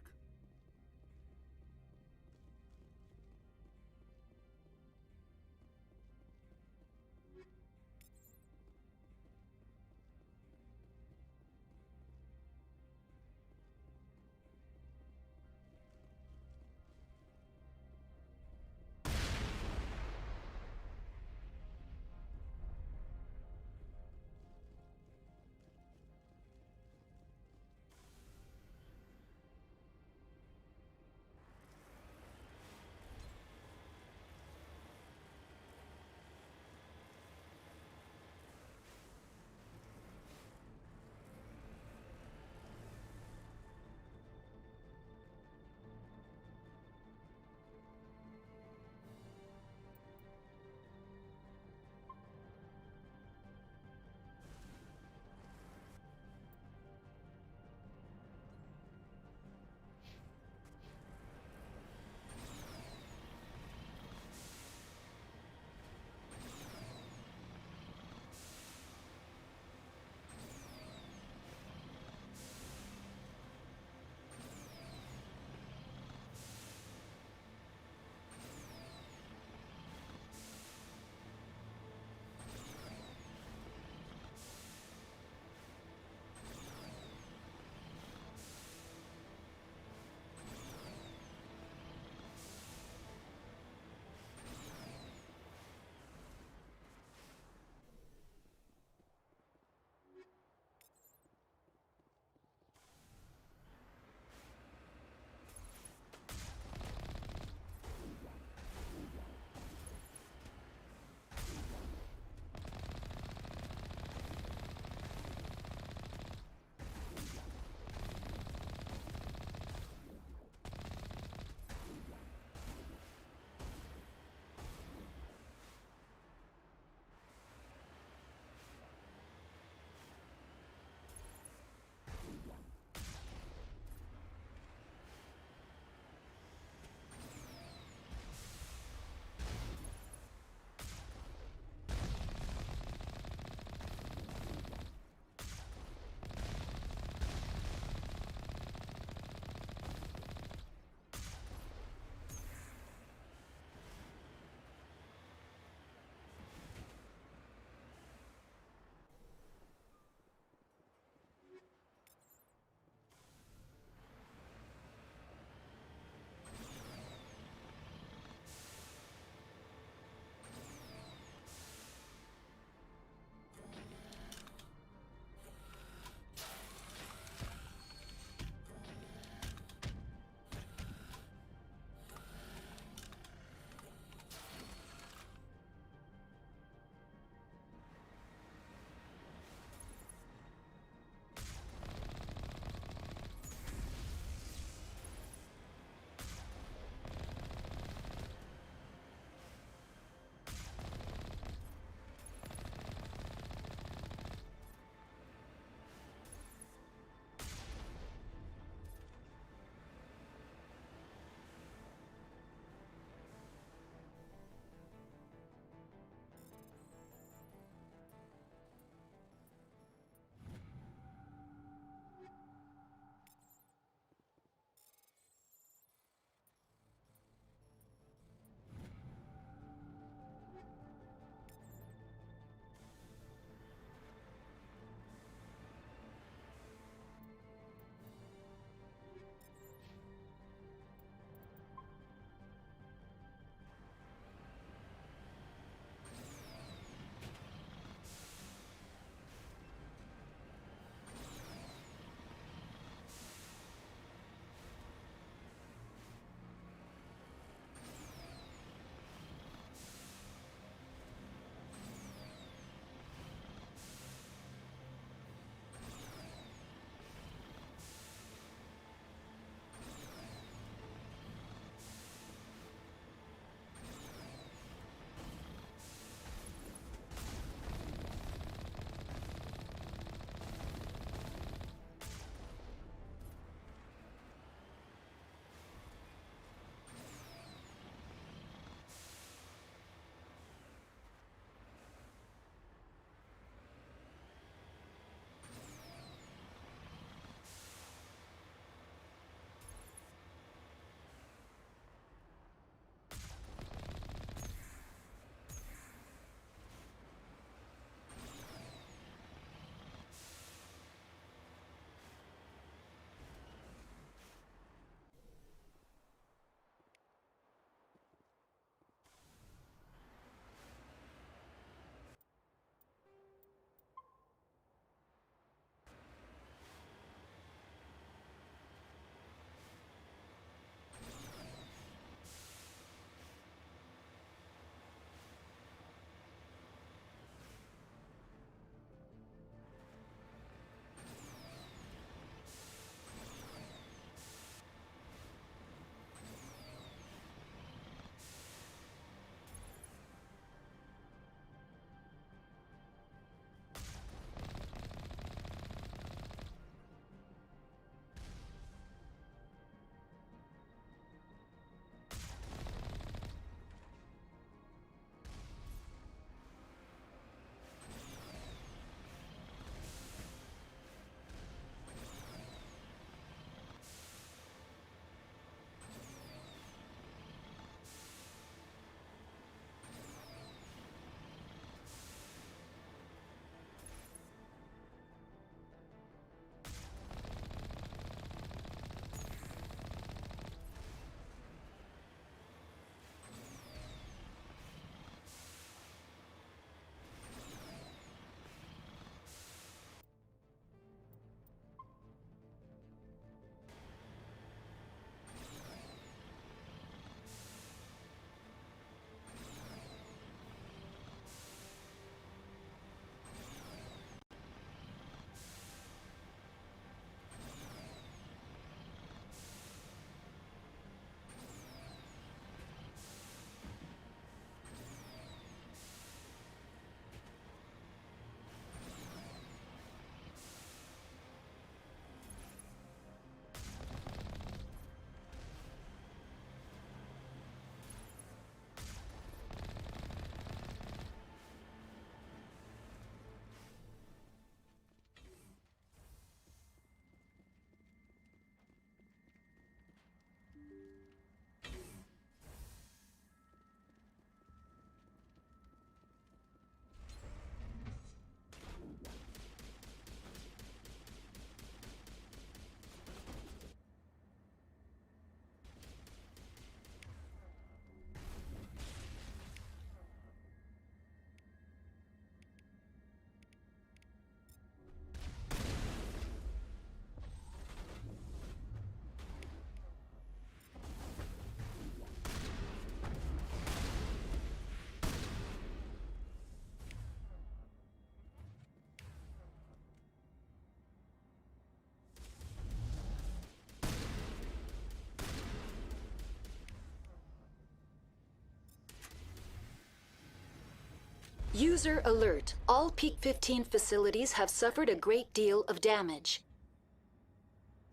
User alert. All Peak 15 facilities have suffered a great deal of damage.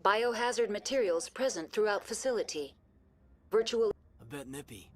Biohazard materials present throughout facility. Virtual... A bit nippy.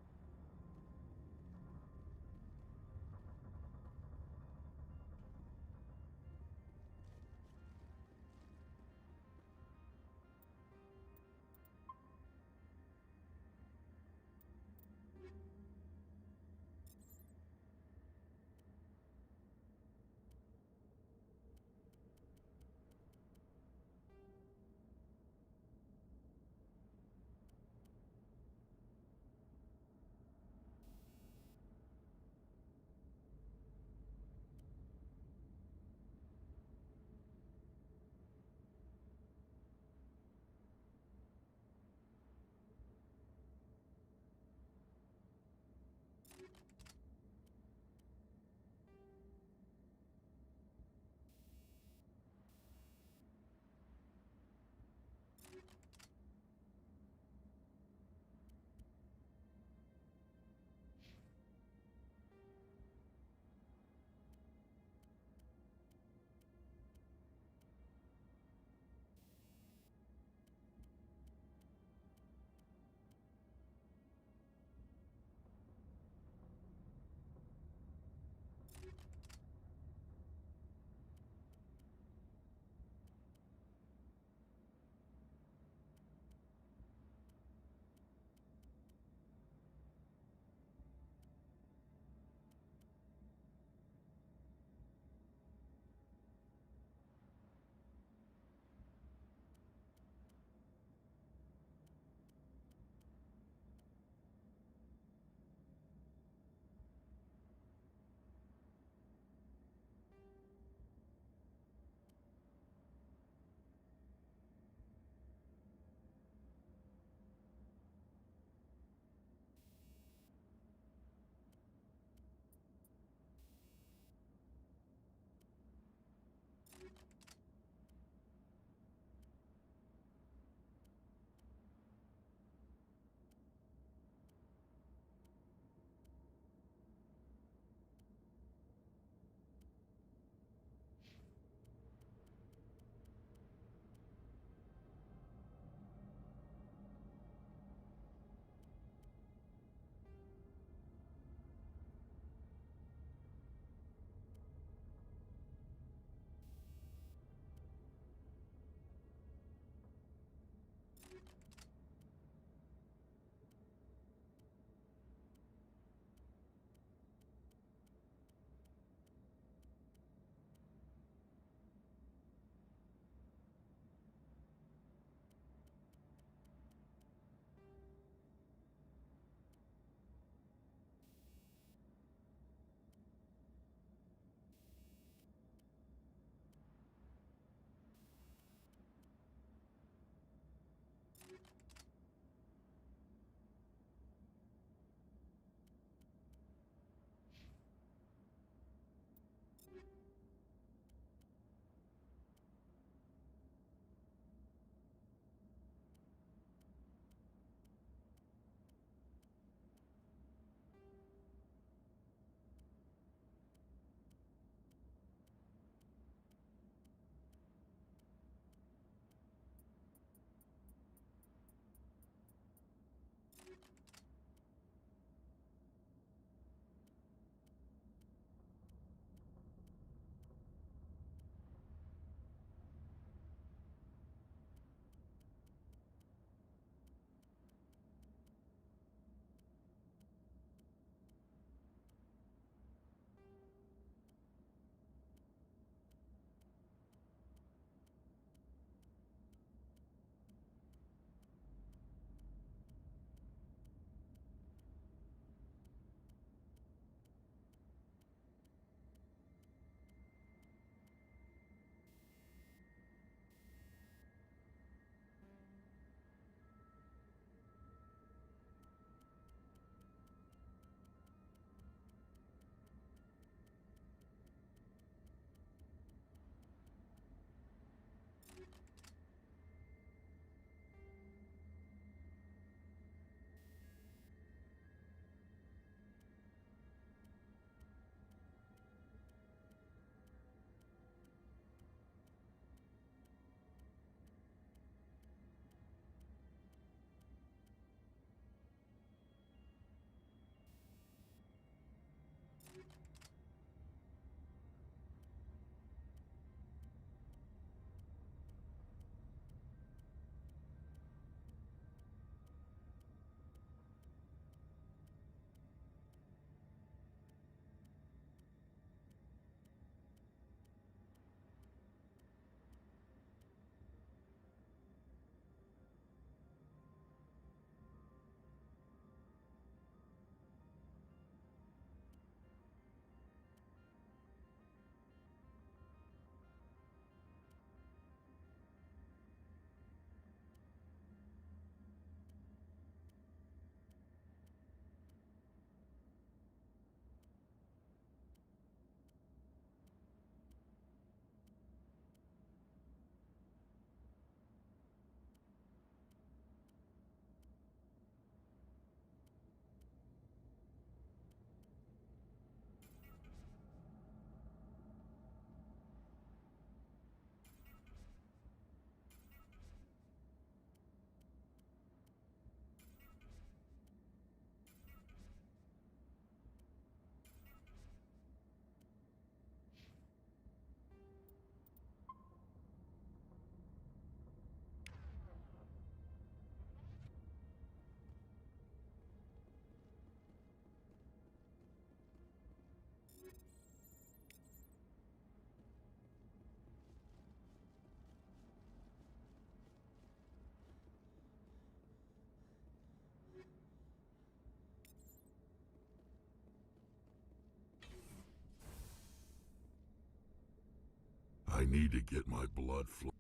need to get my blood flowing.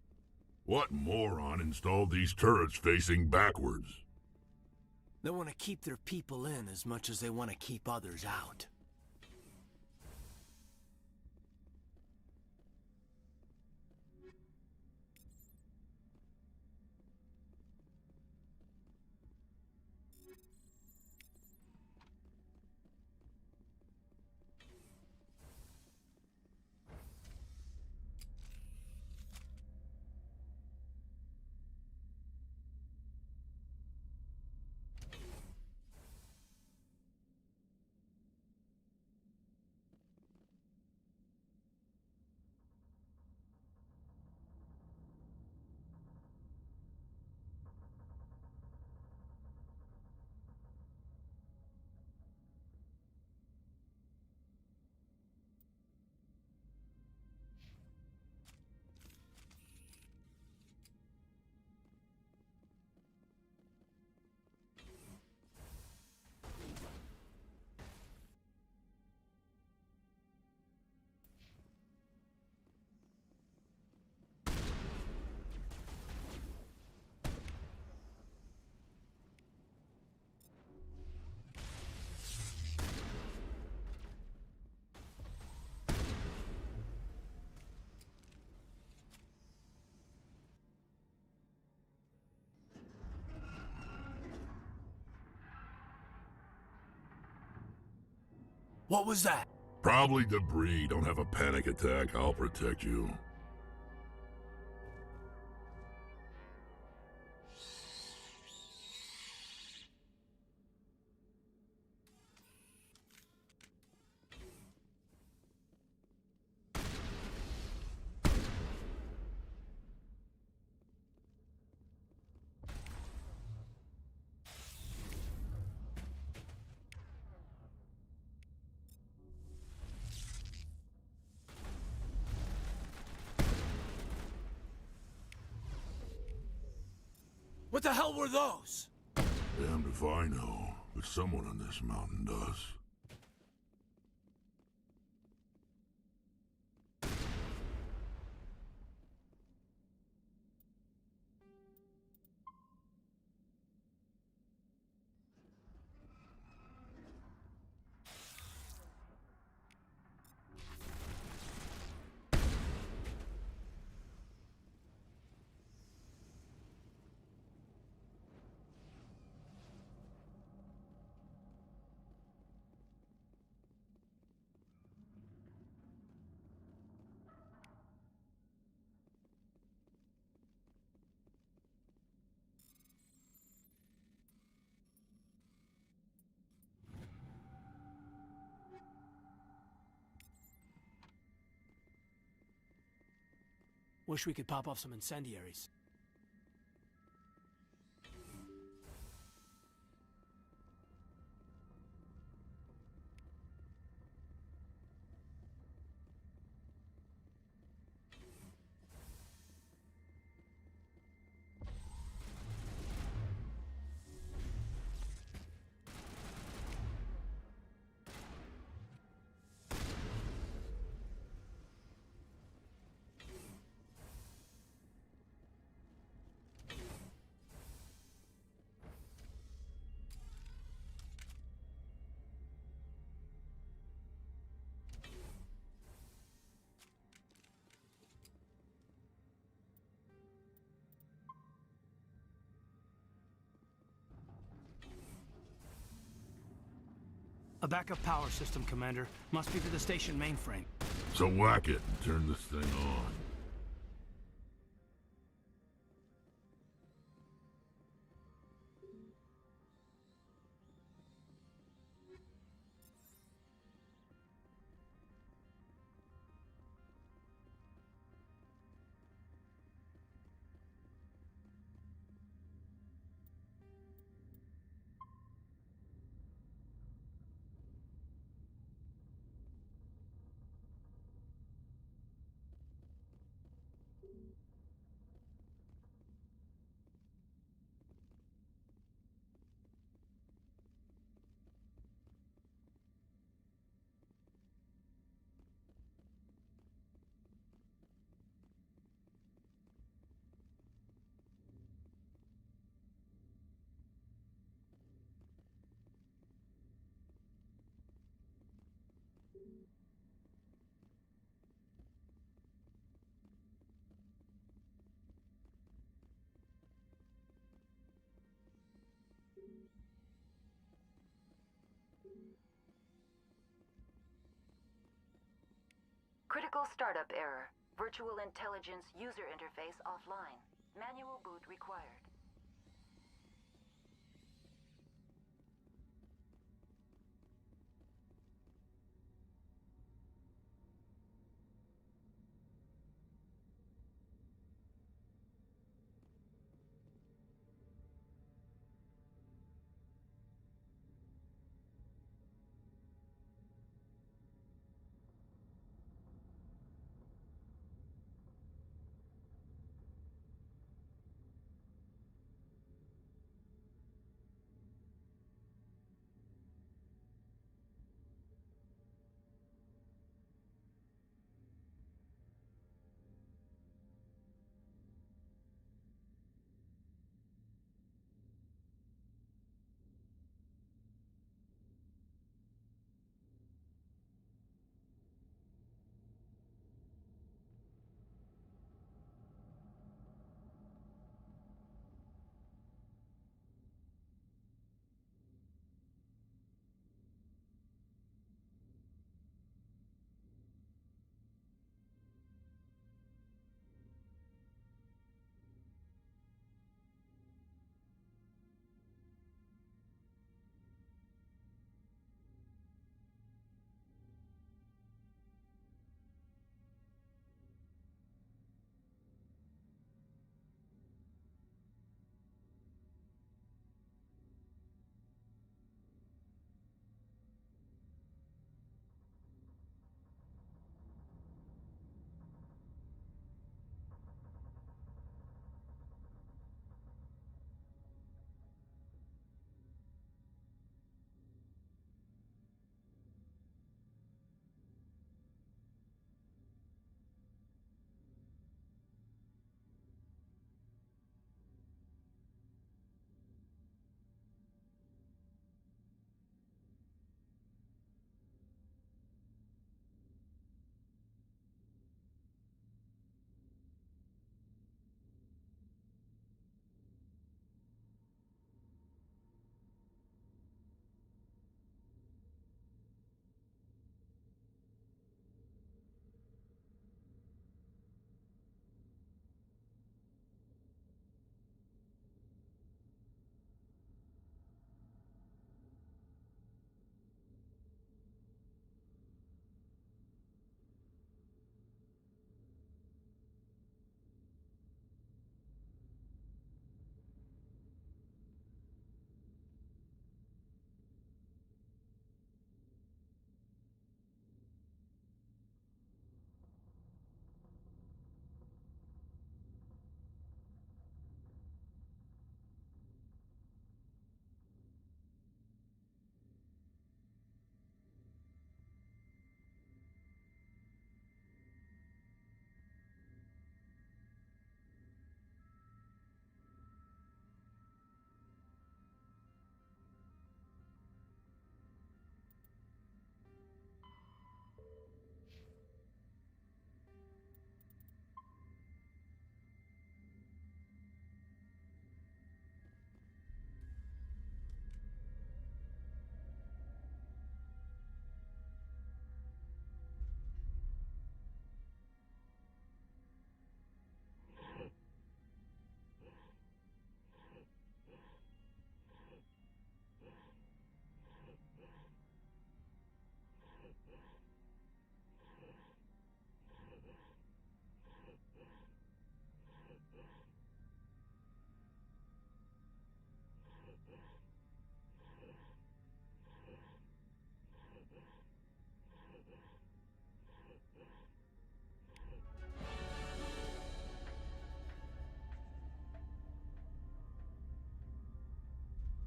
What moron installed these turrets facing backwards? They want to keep their people in as much as they want to keep others out. What was that? Probably debris. Don't have a panic attack. I'll protect you. What the hell were those? Damned if I know, but someone on this mountain does. Wish we could pop off some incendiaries. A backup power system, Commander. Must be for the station mainframe. So whack it and turn this thing on. Typical startup error. Virtual intelligence user interface offline. Manual boot required.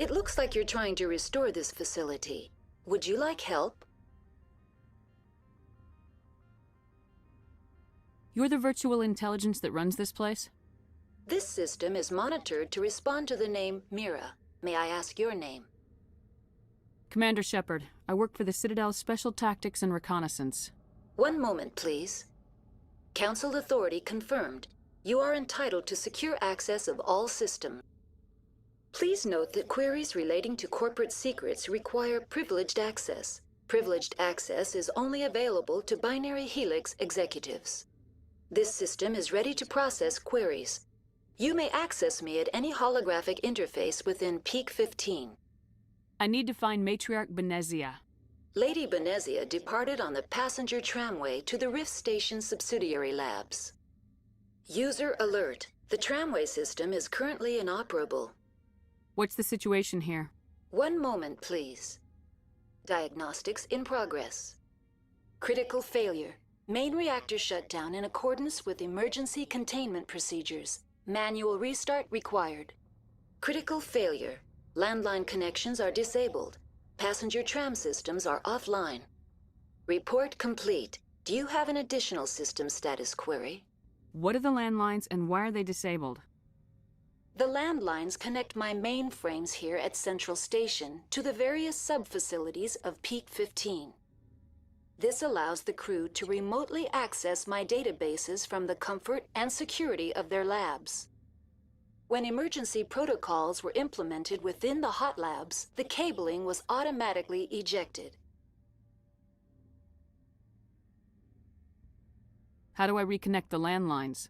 It looks like you're trying to restore this facility. Would you like help? You're the virtual intelligence that runs this place? This system is monitored to respond to the name Mira. May I ask your name? Commander Shepard. I work for the Citadel's Special Tactics and Reconnaissance. One moment, please. Council authority confirmed. You are entitled to secure access of all systems. Please note that queries relating to corporate secrets require privileged access. Privileged access is only available to binary helix executives. This system is ready to process queries. You may access me at any holographic interface within Peak 15. I need to find Matriarch Benezia. Lady Benezia departed on the passenger tramway to the Rift Station subsidiary labs. User alert. The tramway system is currently inoperable. What's the situation here? One moment, please. Diagnostics in progress. Critical failure. Main reactor shut down in accordance with emergency containment procedures. Manual restart required. Critical failure. Landline connections are disabled. Passenger tram systems are offline. Report complete. Do you have an additional system status query? What are the landlines and why are they disabled? The landlines connect my mainframes here at Central Station to the various sub-facilities of Peak 15. This allows the crew to remotely access my databases from the comfort and security of their labs. When emergency protocols were implemented within the hot labs, the cabling was automatically ejected. How do I reconnect the landlines?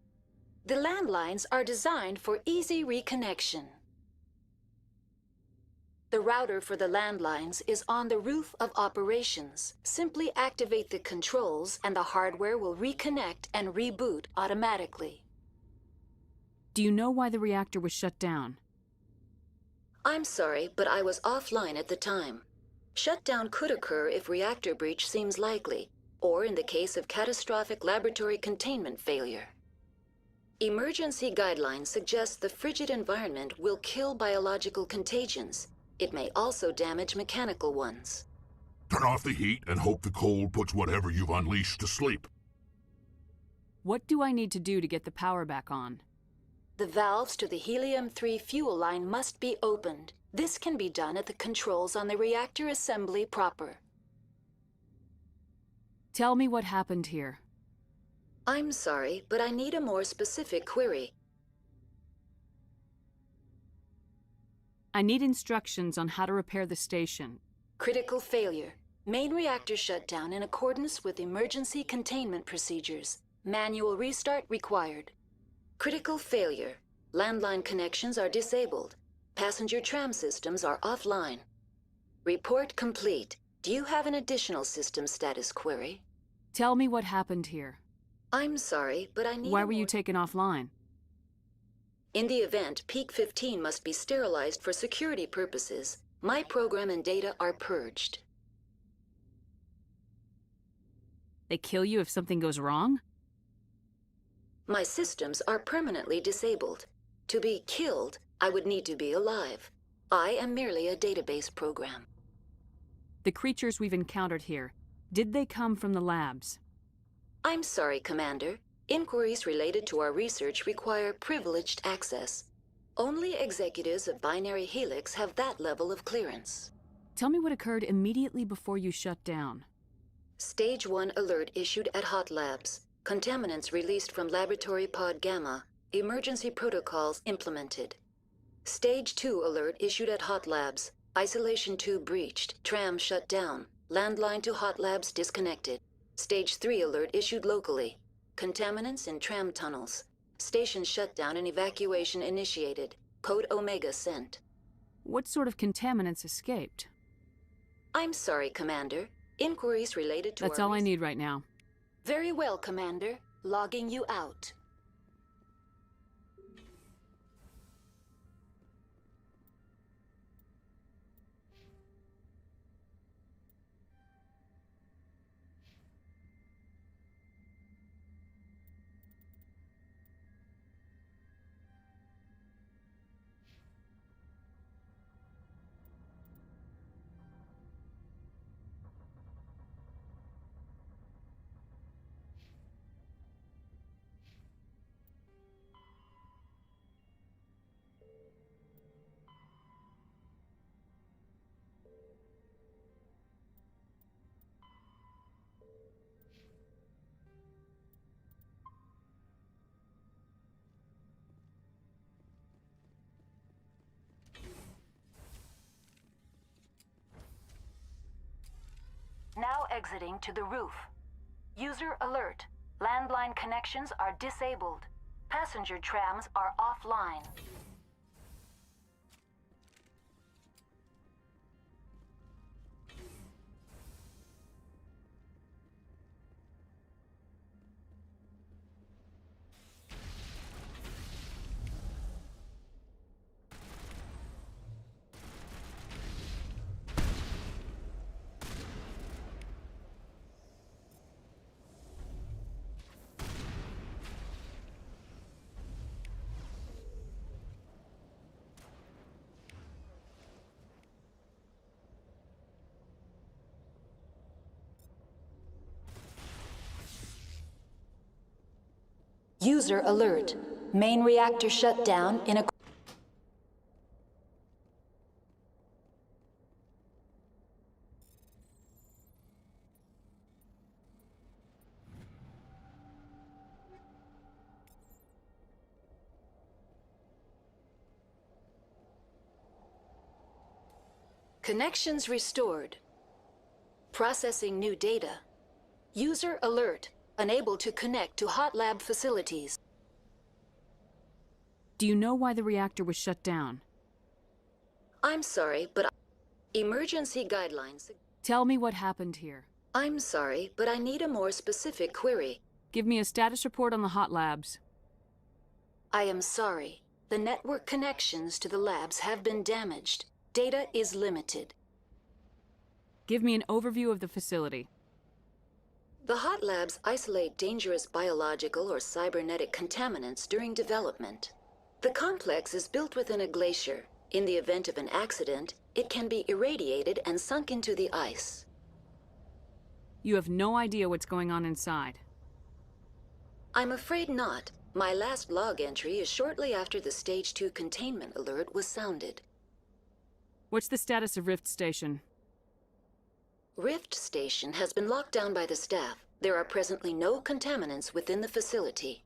The landlines are designed for easy reconnection. The router for the landlines is on the roof of operations. Simply activate the controls and the hardware will reconnect and reboot automatically. Do you know why the reactor was shut down? I'm sorry, but I was offline at the time. Shutdown could occur if reactor breach seems likely, or in the case of catastrophic laboratory containment failure. Emergency guidelines suggest the frigid environment will kill biological contagions. It may also damage mechanical ones. Turn off the heat and hope the cold puts whatever you've unleashed to sleep. What do I need to do to get the power back on? The valves to the helium-3 fuel line must be opened. This can be done at the controls on the reactor assembly proper. Tell me what happened here. I'm sorry, but I need a more specific query. I need instructions on how to repair the station. Critical failure. Main reactor shut down in accordance with emergency containment procedures. Manual restart required. Critical failure. Landline connections are disabled. Passenger tram systems are offline. Report complete. Do you have an additional system status query? Tell me what happened here. I'm sorry, but I need Why were you taken offline? In the event, Peak 15 must be sterilized for security purposes. My program and data are purged. They kill you if something goes wrong? My systems are permanently disabled. To be killed, I would need to be alive. I am merely a database program. The creatures we've encountered here, did they come from the labs? I'm sorry, Commander. Inquiries related to our research require privileged access. Only executives of Binary Helix have that level of clearance. Tell me what occurred immediately before you shut down. Stage 1 alert issued at Hot Labs. Contaminants released from Laboratory Pod Gamma. Emergency protocols implemented. Stage 2 alert issued at Hot Labs. Isolation tube breached. Tram shut down. Landline to Hot Labs disconnected. Stage 3 alert issued locally. Contaminants in tram tunnels. Station shutdown and evacuation initiated. Code Omega sent. What sort of contaminants escaped? I'm sorry, Commander. Inquiries related to That's all I need right now. Very well, Commander. Logging you out. exiting to the roof. User alert. Landline connections are disabled. Passenger trams are offline. User alert. Main reactor shut down in a... Connections restored. Processing new data. User alert. Unable to connect to hot lab facilities. Do you know why the reactor was shut down? I'm sorry, but emergency guidelines... Tell me what happened here. I'm sorry, but I need a more specific query. Give me a status report on the hot labs. I am sorry. The network connections to the labs have been damaged. Data is limited. Give me an overview of the facility. The hot labs isolate dangerous biological or cybernetic contaminants during development. The complex is built within a glacier. In the event of an accident, it can be irradiated and sunk into the ice. You have no idea what's going on inside. I'm afraid not. My last log entry is shortly after the Stage 2 containment alert was sounded. What's the status of Rift Station? Rift Station has been locked down by the staff. There are presently no contaminants within the facility.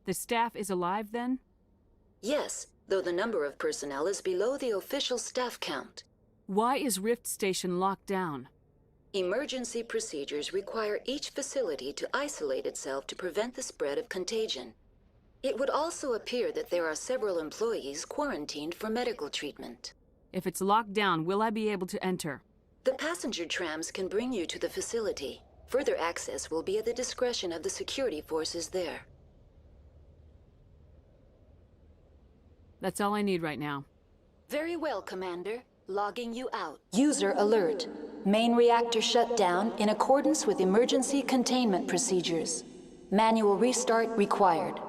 The staff is alive, then? Yes, though the number of personnel is below the official staff count. Why is Rift Station locked down? Emergency procedures require each facility to isolate itself to prevent the spread of contagion. It would also appear that there are several employees quarantined for medical treatment. If it's locked down, will I be able to enter? The passenger trams can bring you to the facility. Further access will be at the discretion of the security forces there. That's all I need right now. Very well, Commander. Logging you out. User alert. Main reactor shut down in accordance with emergency containment procedures. Manual restart required.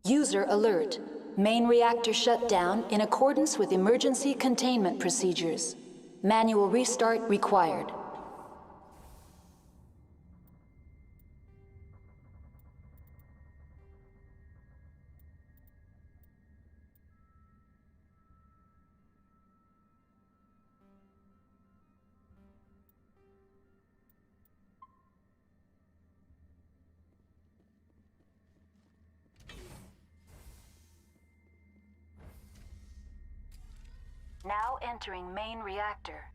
User alert. Main reactor shut down in accordance with emergency containment procedures. Manual restart required. entering main reactor.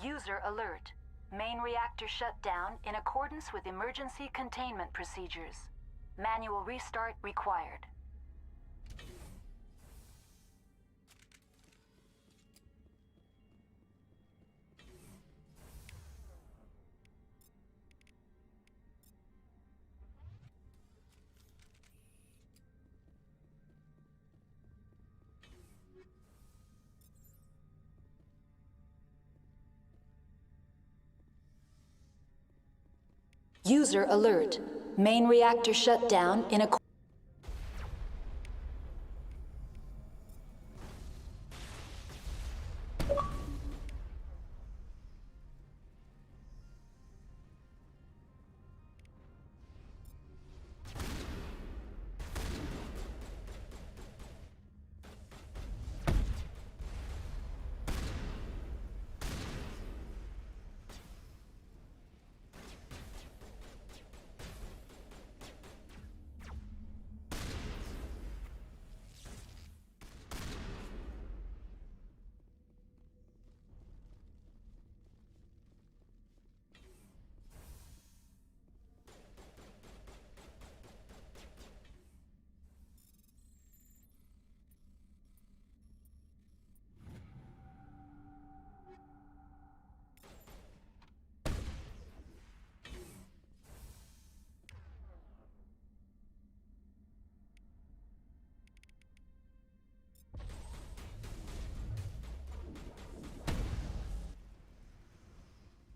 User alert. Main reactor shut down in accordance with emergency containment procedures. Manual restart required. User alert. Main reactor shut down in a...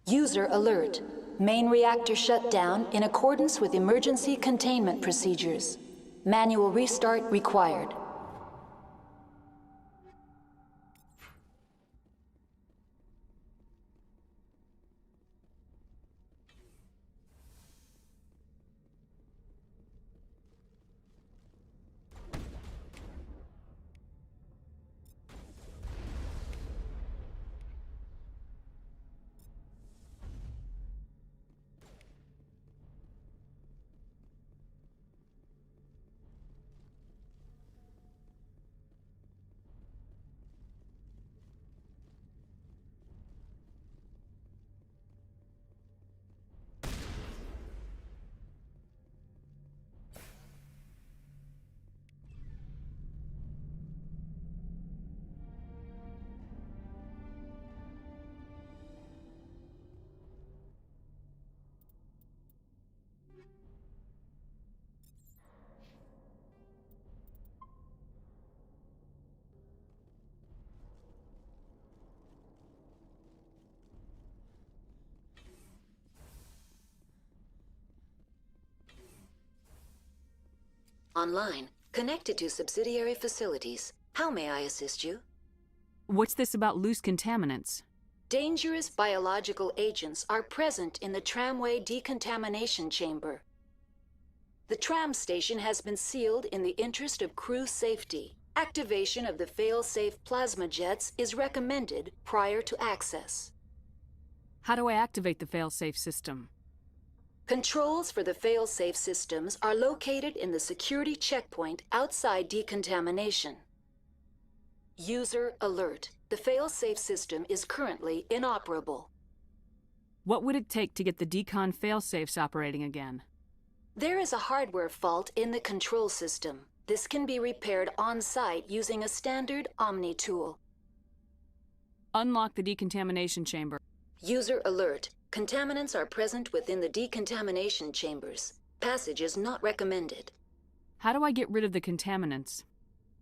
User alert. Main reactor shut down in accordance with emergency containment procedures. Manual restart required. Online. Connected to subsidiary facilities. How may I assist you? What's this about loose contaminants? Dangerous biological agents are present in the tramway decontamination chamber. The tram station has been sealed in the interest of crew safety. Activation of the fail-safe plasma jets is recommended prior to access. How do I activate the fail-safe system? Controls for the fail-safe systems are located in the security checkpoint outside decontamination. User alert. The fail-safe system is currently inoperable. What would it take to get the decon fail-safes operating again? There is a hardware fault in the control system. This can be repaired on-site using a standard Omni tool. Unlock the decontamination chamber. User alert. Contaminants are present within the decontamination chambers. Passage is not recommended. How do I get rid of the contaminants?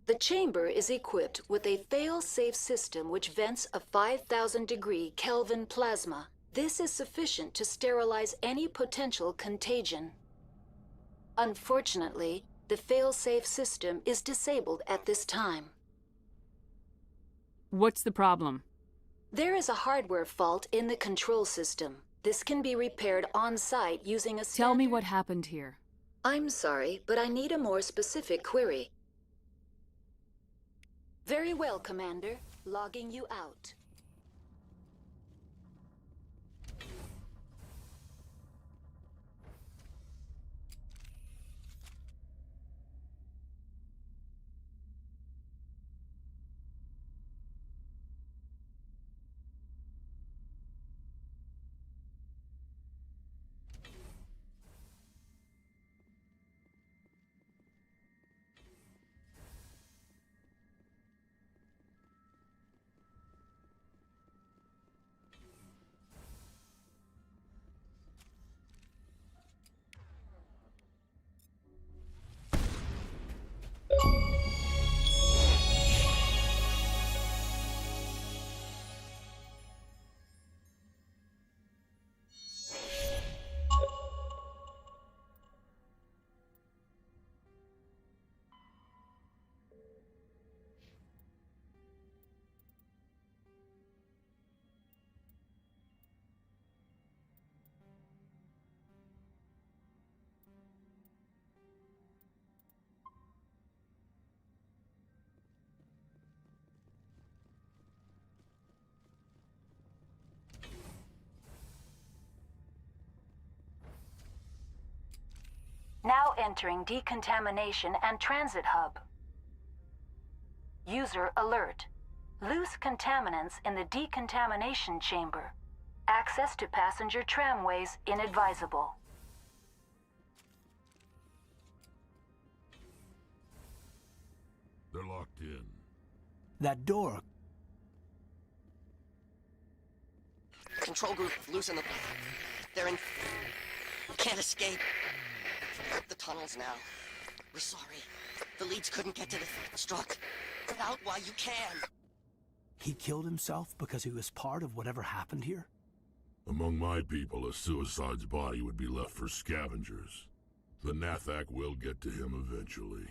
The chamber is equipped with a fail-safe system which vents a 5,000-degree Kelvin plasma. This is sufficient to sterilize any potential contagion. Unfortunately, the fail-safe system is disabled at this time. What's the problem? There is a hardware fault in the control system. This can be repaired on-site using a standard... Tell me what happened here. I'm sorry, but I need a more specific query. Very well, Commander. Logging you out. Now entering decontamination and transit hub. User alert. Loose contaminants in the decontamination chamber. Access to passenger tramways inadvisable. They're locked in. That door. Control group, loosen the... They're in... Can't escape. The tunnels now. We're sorry. The leads couldn't get to the struck. Get out while you can. He killed himself because he was part of whatever happened here? Among my people, a suicide's body would be left for scavengers. The Nathak will get to him eventually.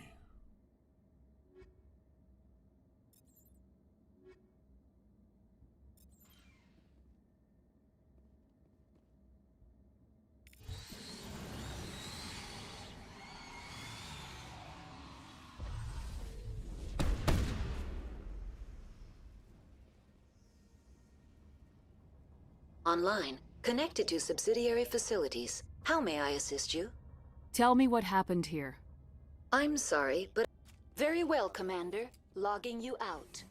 Online, connected to subsidiary facilities. How may I assist you? Tell me what happened here. I'm sorry, but... Very well, Commander. Logging you out.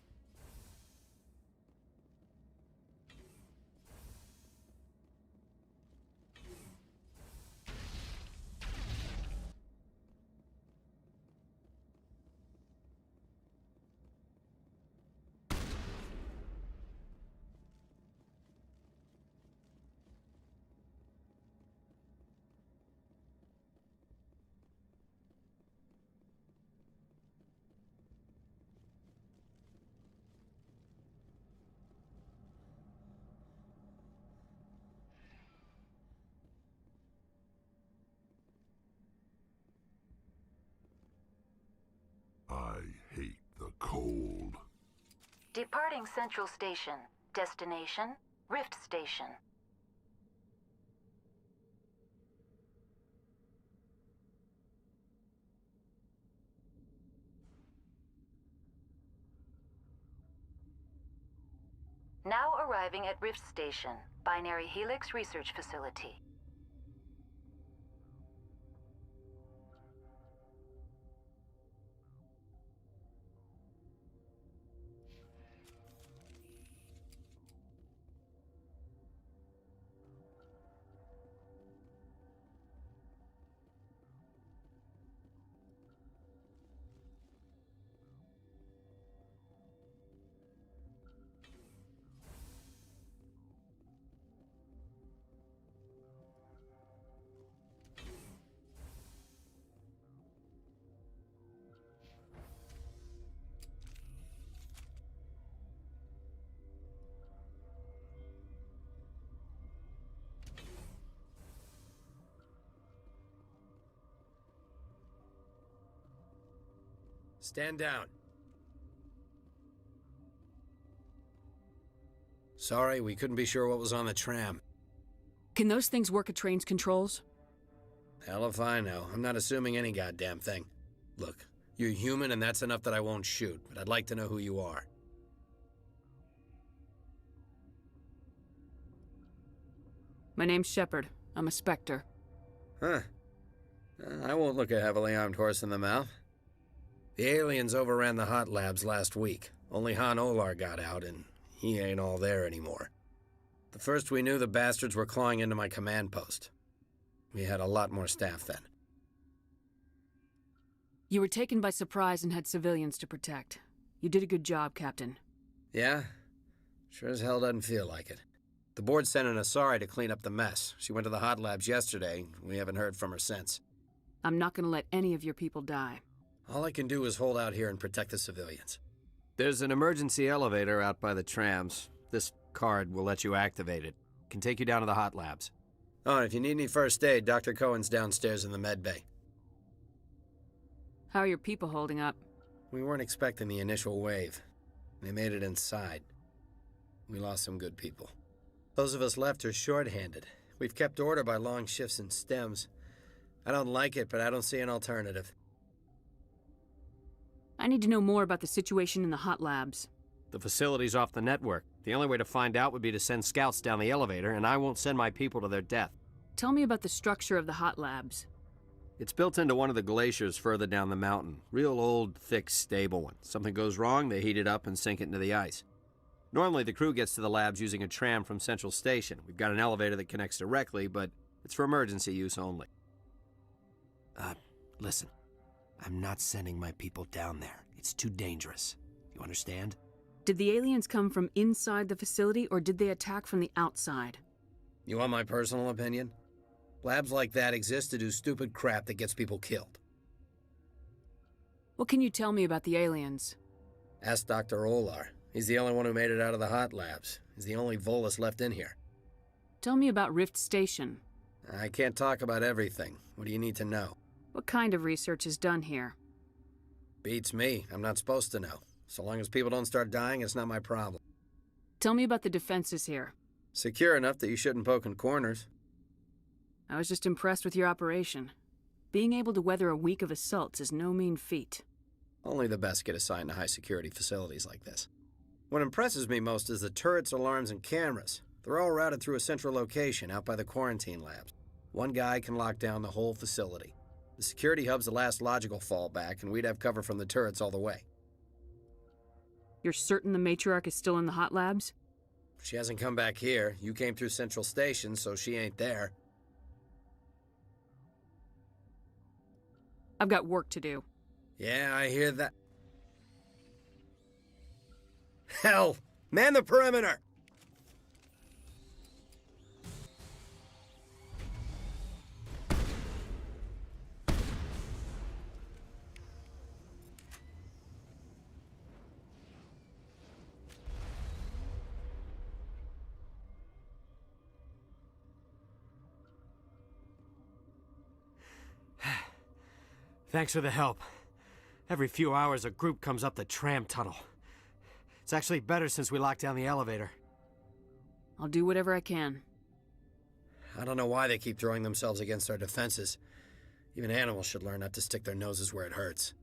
I hate the cold. Departing Central Station. Destination, Rift Station. Now arriving at Rift Station, Binary Helix Research Facility. Stand down. Sorry, we couldn't be sure what was on the tram. Can those things work at train's controls? Hell if I know. I'm not assuming any goddamn thing. Look, you're human and that's enough that I won't shoot, but I'd like to know who you are. My name's Shepard. I'm a Spectre. Huh. I won't look a heavily armed horse in the mouth. The aliens overran the hot labs last week. Only Han Olar got out, and he ain't all there anymore. The first we knew, the bastards were clawing into my command post. We had a lot more staff then. You were taken by surprise and had civilians to protect. You did a good job, Captain. Yeah? Sure as hell doesn't feel like it. The board sent an Asari to clean up the mess. She went to the hot labs yesterday. We haven't heard from her since. I'm not gonna let any of your people die. All I can do is hold out here and protect the civilians. There's an emergency elevator out by the trams. This card will let you activate it. Can take you down to the hot labs. Oh, and if you need any first aid, Dr. Cohen's downstairs in the med bay. How are your people holding up? We weren't expecting the initial wave. They made it inside. We lost some good people. Those of us left are short-handed. We've kept order by long shifts and stems. I don't like it, but I don't see an alternative. I need to know more about the situation in the hot labs. The facility's off the network. The only way to find out would be to send scouts down the elevator, and I won't send my people to their death. Tell me about the structure of the hot labs. It's built into one of the glaciers further down the mountain. Real old, thick, stable one. Something goes wrong, they heat it up and sink it into the ice. Normally, the crew gets to the labs using a tram from Central Station. We've got an elevator that connects directly, but it's for emergency use only. Listen. I'm not sending my people down there. It's too dangerous. You understand? Did the aliens come from inside the facility, or did they attack from the outside? You want my personal opinion? Labs like that exist to do stupid crap that gets people killed. What can you tell me about the aliens? Ask Dr. Olar. He's the only one who made it out of the hot labs. He's the only Volus left in here. Tell me about Rift Station. I can't talk about everything. What do you need to know? What kind of research is done here? Beats me. I'm not supposed to know. So long as people don't start dying, it's not my problem. Tell me about the defenses here. Secure enough that you shouldn't poke in corners. I was just impressed with your operation. Being able to weather a week of assaults is no mean feat. Only the best get assigned to high-security facilities like this. What impresses me most is the turrets, alarms, and cameras. They're all routed through a central location out by the quarantine labs. One guy can lock down the whole facility. The security hub's the last logical fallback, and we'd have cover from the turrets all the way. You're certain the matriarch is still in the hot labs? She hasn't come back here. You came through Central Station, so she ain't there. I've got work to do. Yeah, I hear that. Hell! Man the perimeter! Thanks for the help. Every few hours, a group comes up the tram tunnel. It's actually better since we locked down the elevator. I'll do whatever I can. I don't know why they keep throwing themselves against our defenses. Even animals should learn not to stick their noses where it hurts.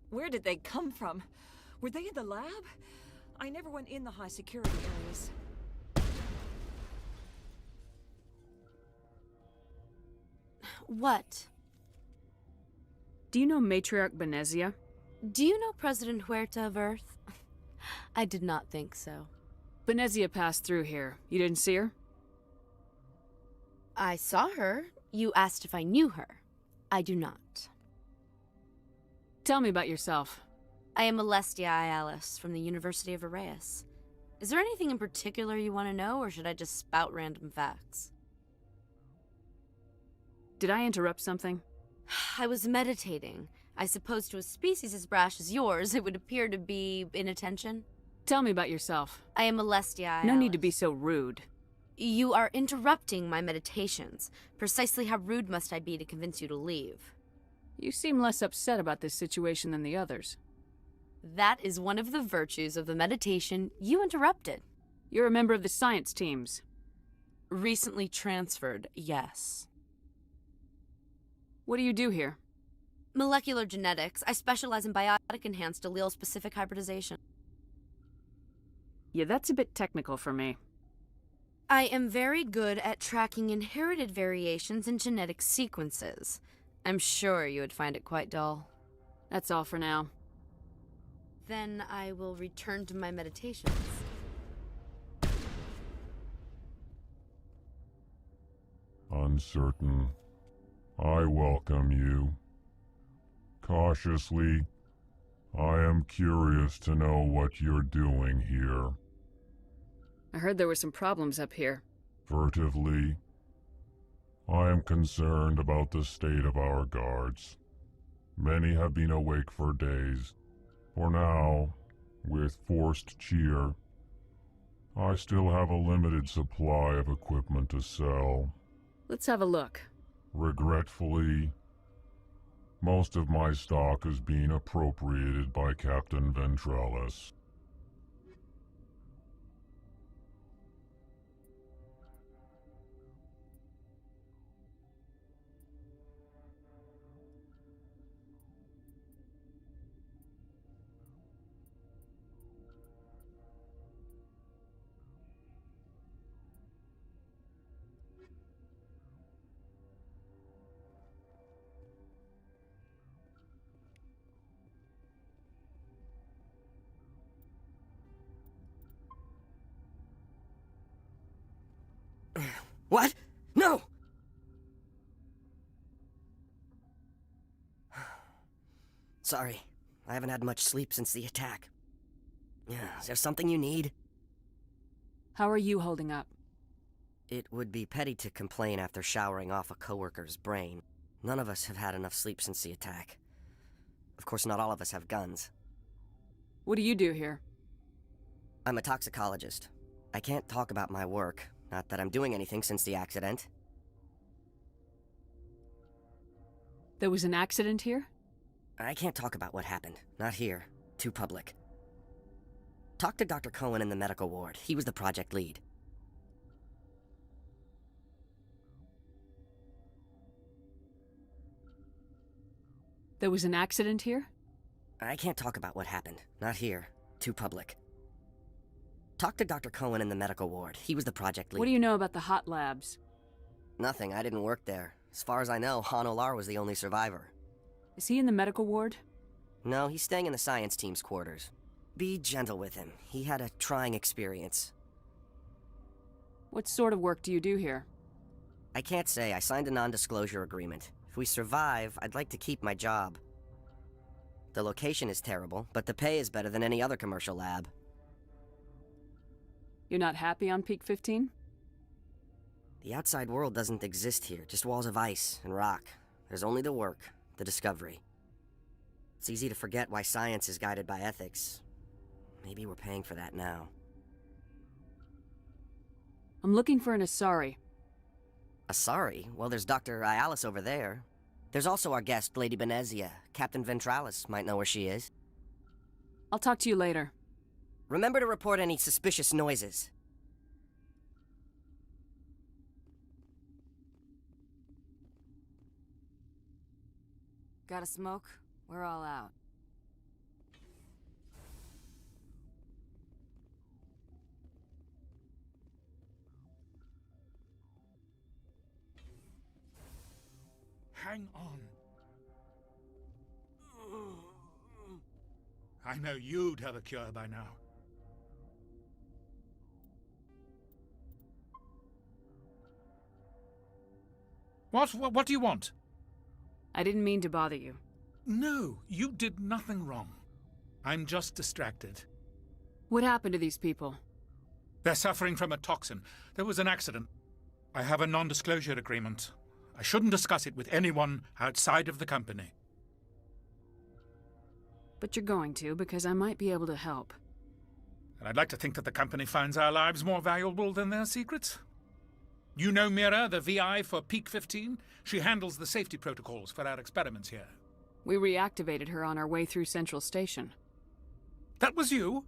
Where did they come from? Were they in the lab? I never went in the high security areas. What? Do you know Matriarch Benezia? Do you know President Huerta of Earth? I did not think so. Benezia passed through here. You didn't see her? I saw her. You asked if I knew her. I do not. Tell me about yourself. I am Alestia Ialis from the University of Arraeus. Is there anything in particular you want to know, or should I just spout random facts? Did I interrupt something? I was meditating. I suppose to a species as brash as yours, it would appear to be inattention. Tell me about yourself. I am Alestia Ialis. No need to be so rude. You are interrupting my meditations. Precisely how rude must I be to convince you to leave? You seem less upset about this situation than the others. That is one of the virtues of the meditation you interrupted. You're a member of the science teams. Recently transferred, yes. What do you do here? Molecular genetics. I specialize in biotic-enhanced allele-specific hybridization. Yeah, that's a bit technical for me. I am very good at tracking inherited variations in genetic sequences. I'm sure you would find it quite dull. That's all for now. Then I will return to my meditations. Uncertain. I welcome you. Cautiously, I am curious to know what you're doing here. I heard there were some problems up here. Furtively, I am concerned about the state of our guards. Many have been awake for days. For now, with forced cheer, I still have a limited supply of equipment to sell. Let's have a look. Regretfully, most of my stock is being appropriated by Captain Ventralis. What? No! Sorry, I haven't had much sleep since the attack. Is there something you need? How are you holding up? It would be petty to complain after showering off a coworker's brain. None of us have had enough sleep since the attack. Of course, not all of us have guns. What do you do here? I'm a toxicologist. I can't talk about my work. Not that I'm doing anything since the accident. There was an accident here? I can't talk about what happened. Not here. Too public. Talk to Dr. Cohen in the medical ward. He was the project lead. There was an accident here? I can't talk about what happened. Not here. Too public. Talk to Dr. Cohen in the medical ward. He was the project lead. What do you know about the hot labs? Nothing. I didn't work there. As far as I know, Han Olar was the only survivor. Is he in the medical ward? No, he's staying in the science team's quarters. Be gentle with him. He had a trying experience. What sort of work do you do here? I can't say. I signed a non-disclosure agreement. If we survive, I'd like to keep my job. The location is terrible, but the pay is better than any other commercial lab. You're not happy on Peak 15? The outside world doesn't exist here, just walls of ice and rock. There's only the work, the discovery. It's easy to forget why science is guided by ethics. Maybe we're paying for that now. I'm looking for an Asari. Asari? Well, there's Dr. Ialis over there. There's also our guest, Lady Benezia. Captain Ventralis might know where she is. I'll talk to you later. Remember to report any suspicious noises. Got a smoke? We're all out. Hang on. I know you'd have a cure by now. What do you want? I didn't mean to bother you. No, you did nothing wrong. I'm just distracted. What happened to these people? They're suffering from a toxin. There was an accident. I have a non-disclosure agreement. I shouldn't discuss it with anyone outside of the company. But you're going to, because I might be able to help. And I'd like to think that the company finds our lives more valuable than their secrets. You know Mira, the VI for Peak 15? She handles the safety protocols for our experiments here. We reactivated her on our way through Central Station. That was you?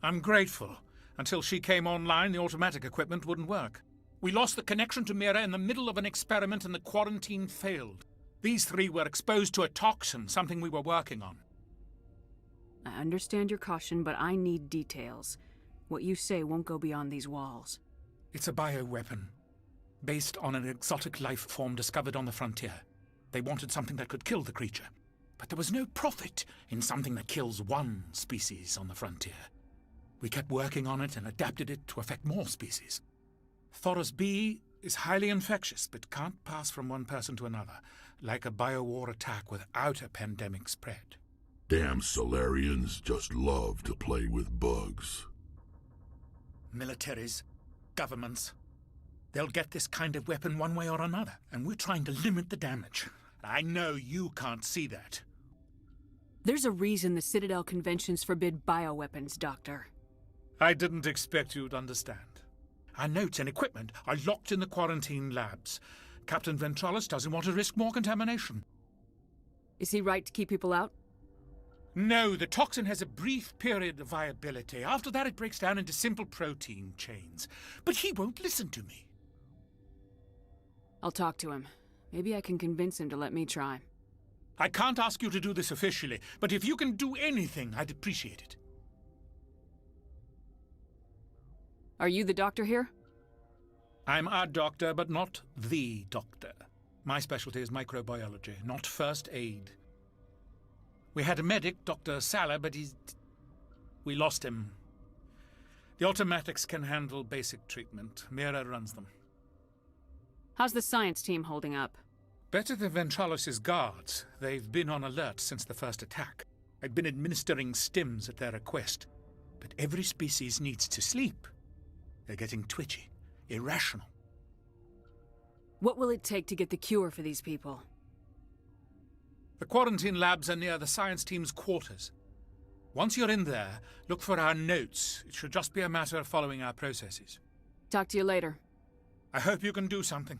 I'm grateful. Until she came online, the automatic equipment wouldn't work. We lost the connection to Mira in the middle of an experiment and the quarantine failed. These three were exposed to a toxin, something we were working on. I understand your caution, but I need details. What you say won't go beyond these walls. It's a bioweapon, based on an exotic life form discovered on the frontier. They wanted something that could kill the creature. But there was no profit in something that kills one species on the frontier. We kept working on it and adapted it to affect more species. Thoros B is highly infectious, but can't pass from one person to another, like a biowar attack without a pandemic spread. Damn Solarians just love to play with bugs. Militaries, governments, they'll get this kind of weapon one way or another, and we're trying to limit the damage. I know you can't see that. There's a reason the Citadel conventions forbid bioweapons, Doctor. I didn't expect you'd understand. Our notes and equipment are locked in the quarantine labs. Captain Ventralis doesn't want to risk more contamination. Is he right to keep people out? No, the toxin has a brief period of viability. After that, it breaks down into simple protein chains. But he won't listen to me. I'll talk to him. Maybe I can convince him to let me try. I can't ask you to do this officially, but if you can do anything, I'd appreciate it. Are you the doctor here? I'm a doctor, but not the doctor. My specialty is microbiology, not first aid. We had a medic, Dr. Salah, but we lost him. The automatics can handle basic treatment. Mira runs them. How's the science team holding up? Better than Ventralis' guards. They've been on alert since the first attack. I've been administering stims at their request. But every species needs to sleep. They're getting twitchy, irrational. What will it take to get the cure for these people? The quarantine labs are near the science team's quarters. Once you're in there, look for our notes. It should just be a matter of following our processes. Talk to you later. I hope you can do something.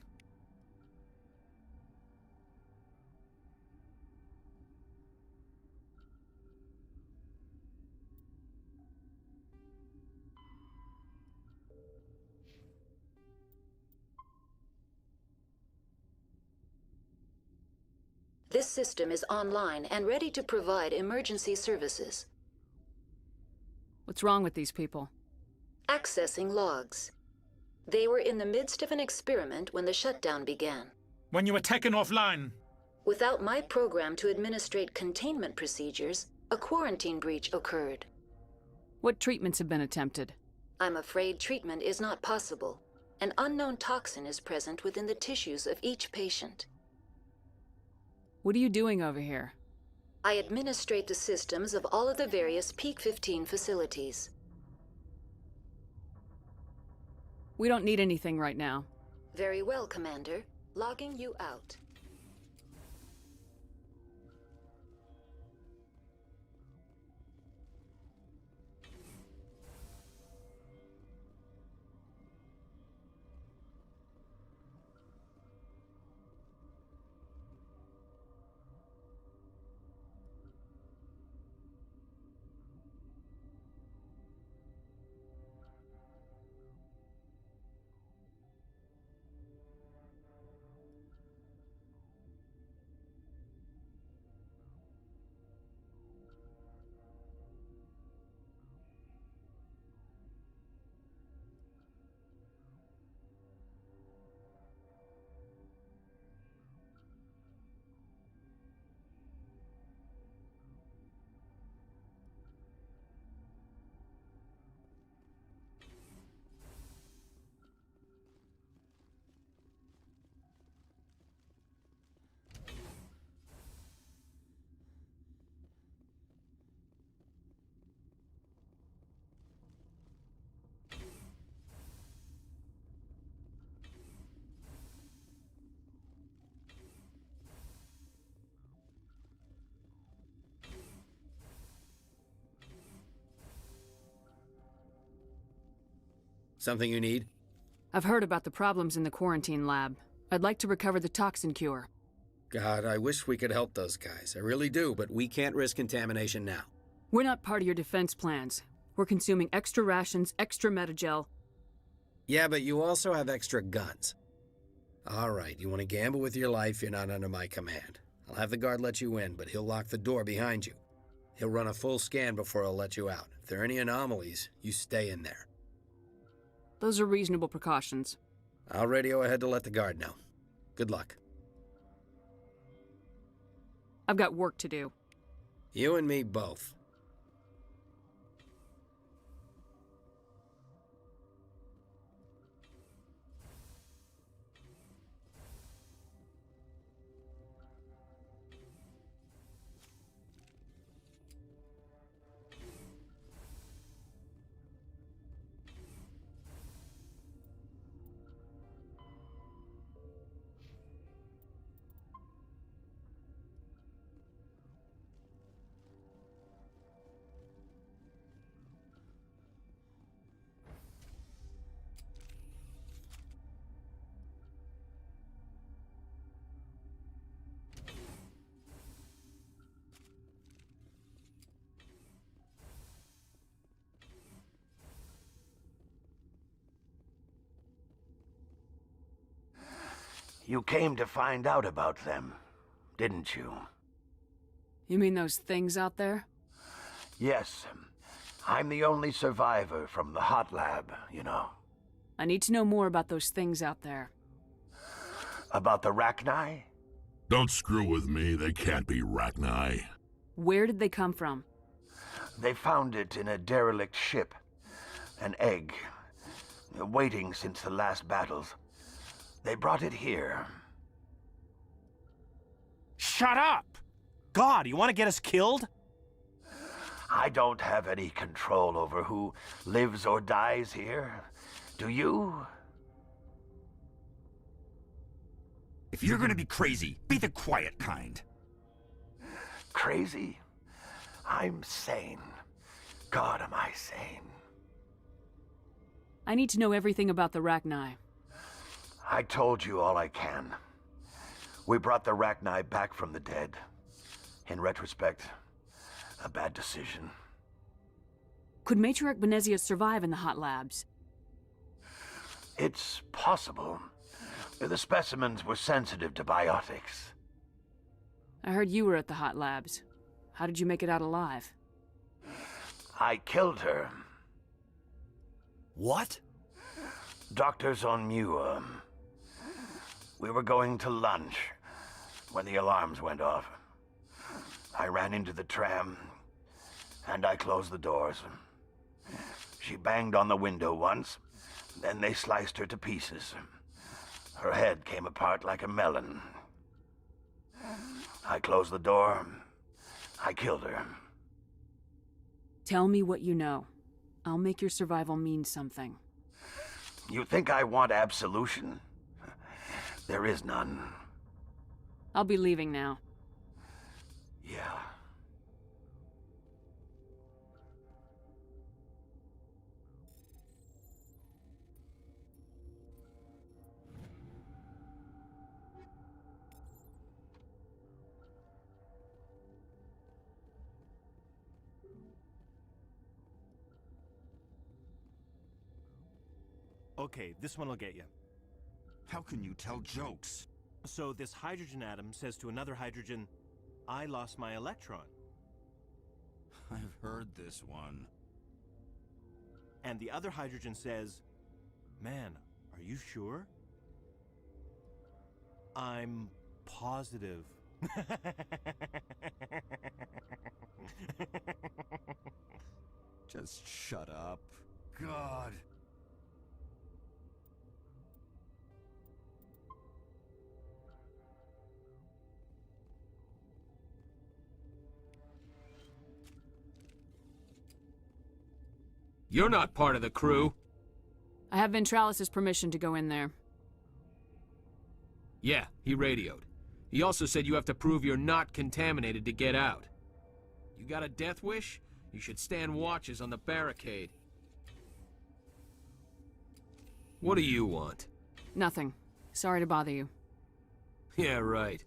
This system is online and ready to provide emergency services. What's wrong with these people? Accessing logs. They were in the midst of an experiment when the shutdown began. When you were taken offline. Without my program to administrate containment procedures, a quarantine breach occurred. What treatments have been attempted? I'm afraid treatment is not possible. An unknown toxin is present within the tissues of each patient. What are you doing over here? I administrate the systems of all of the various Peak 15 facilities. We don't need anything right now. Very well, Commander. Logging you out. Something you need? I've heard about the problems in the quarantine lab. I'd like to recover the toxin cure. God, I wish we could help those guys. I really do, but we can't risk contamination now. We're not part of your defense plans. We're consuming extra rations, extra metagel. Yeah, but you also have extra guns. All right, you want to gamble with your life, you're not under my command. I'll have the guard let you in, but he'll lock the door behind you. He'll run a full scan before he'll let you out. If there are any anomalies, you stay in there. Those are reasonable precautions. I'll radio ahead to let the guard know. Good luck. I've got work to do. You and me both. You came to find out about them, didn't you? You mean those things out there? Yes. I'm the only survivor from the hot lab, you know. I need to know more about those things out there. About the Rachni? Don't screw with me, they can't be Rachni. Where did they come from? They found it in a derelict ship. An egg. Waiting since the last battles. They brought it here. Shut up! God, you want to get us killed? I don't have any control over who lives or dies here. Do you? If you're gonna be crazy, be the quiet kind. Crazy? I'm sane. God, am I sane. I need to know everything about the Rachni. I told you all I can. We brought the Rachni back from the dead. In retrospect, a bad decision. Could Matriarch Benezia survive in the hot labs? It's possible. The specimens were sensitive to biotics. I heard you were at the hot labs. How did you make it out alive? I killed her. What? Doctors on ME1. We were going to lunch when the alarms went off. I ran into the tram, and I closed the doors. She banged on the window once, then they sliced her to pieces. Her head came apart like a melon. I closed the door. I killed her. Tell me what you know. I'll make your survival mean something. You think I want absolution? There is none. I'll be leaving now. Yeah. Okay, this one will get you. How can you tell jokes? So this hydrogen atom says to another hydrogen, I lost my electron. I've heard this one. And the other hydrogen says, man, are you sure? I'm positive. Just shut up. God. You're not part of the crew. I have Ventralis' permission to go in there. Yeah, he radioed. He also said you have to prove you're not contaminated to get out. You got a death wish? You should stand watches on the barricade. What do you want? Nothing. Sorry to bother you. Yeah, right.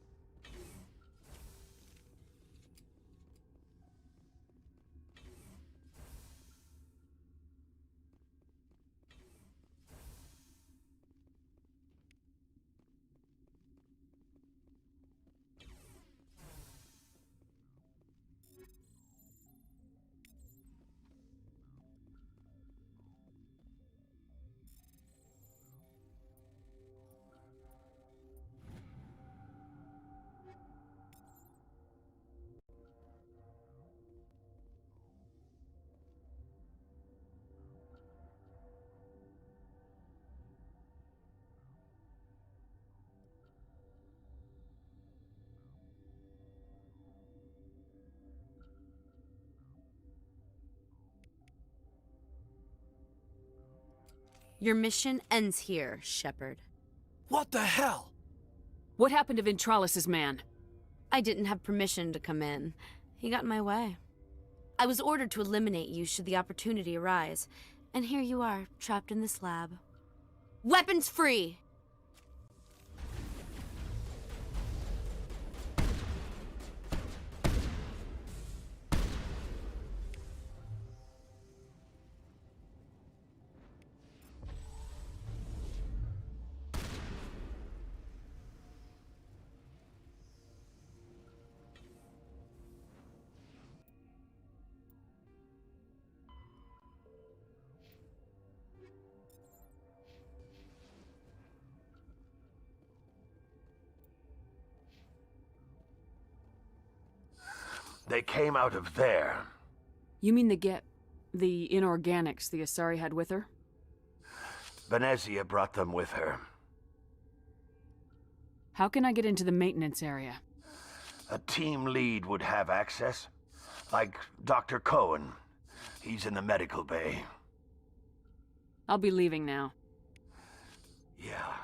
Your mission ends here, Shepard. What the hell? What happened to Ventralis's man? I didn't have permission to come in. He got in my way. I was ordered to eliminate you should the opportunity arise. And here you are, trapped in this lab. Weapons free! They came out of there. You mean the inorganics the Asari had with her? Venezia brought them with her. How can I get into the maintenance area? A team lead would have access. Like Dr. Cohen. He's in the medical bay. I'll be leaving now. Yeah.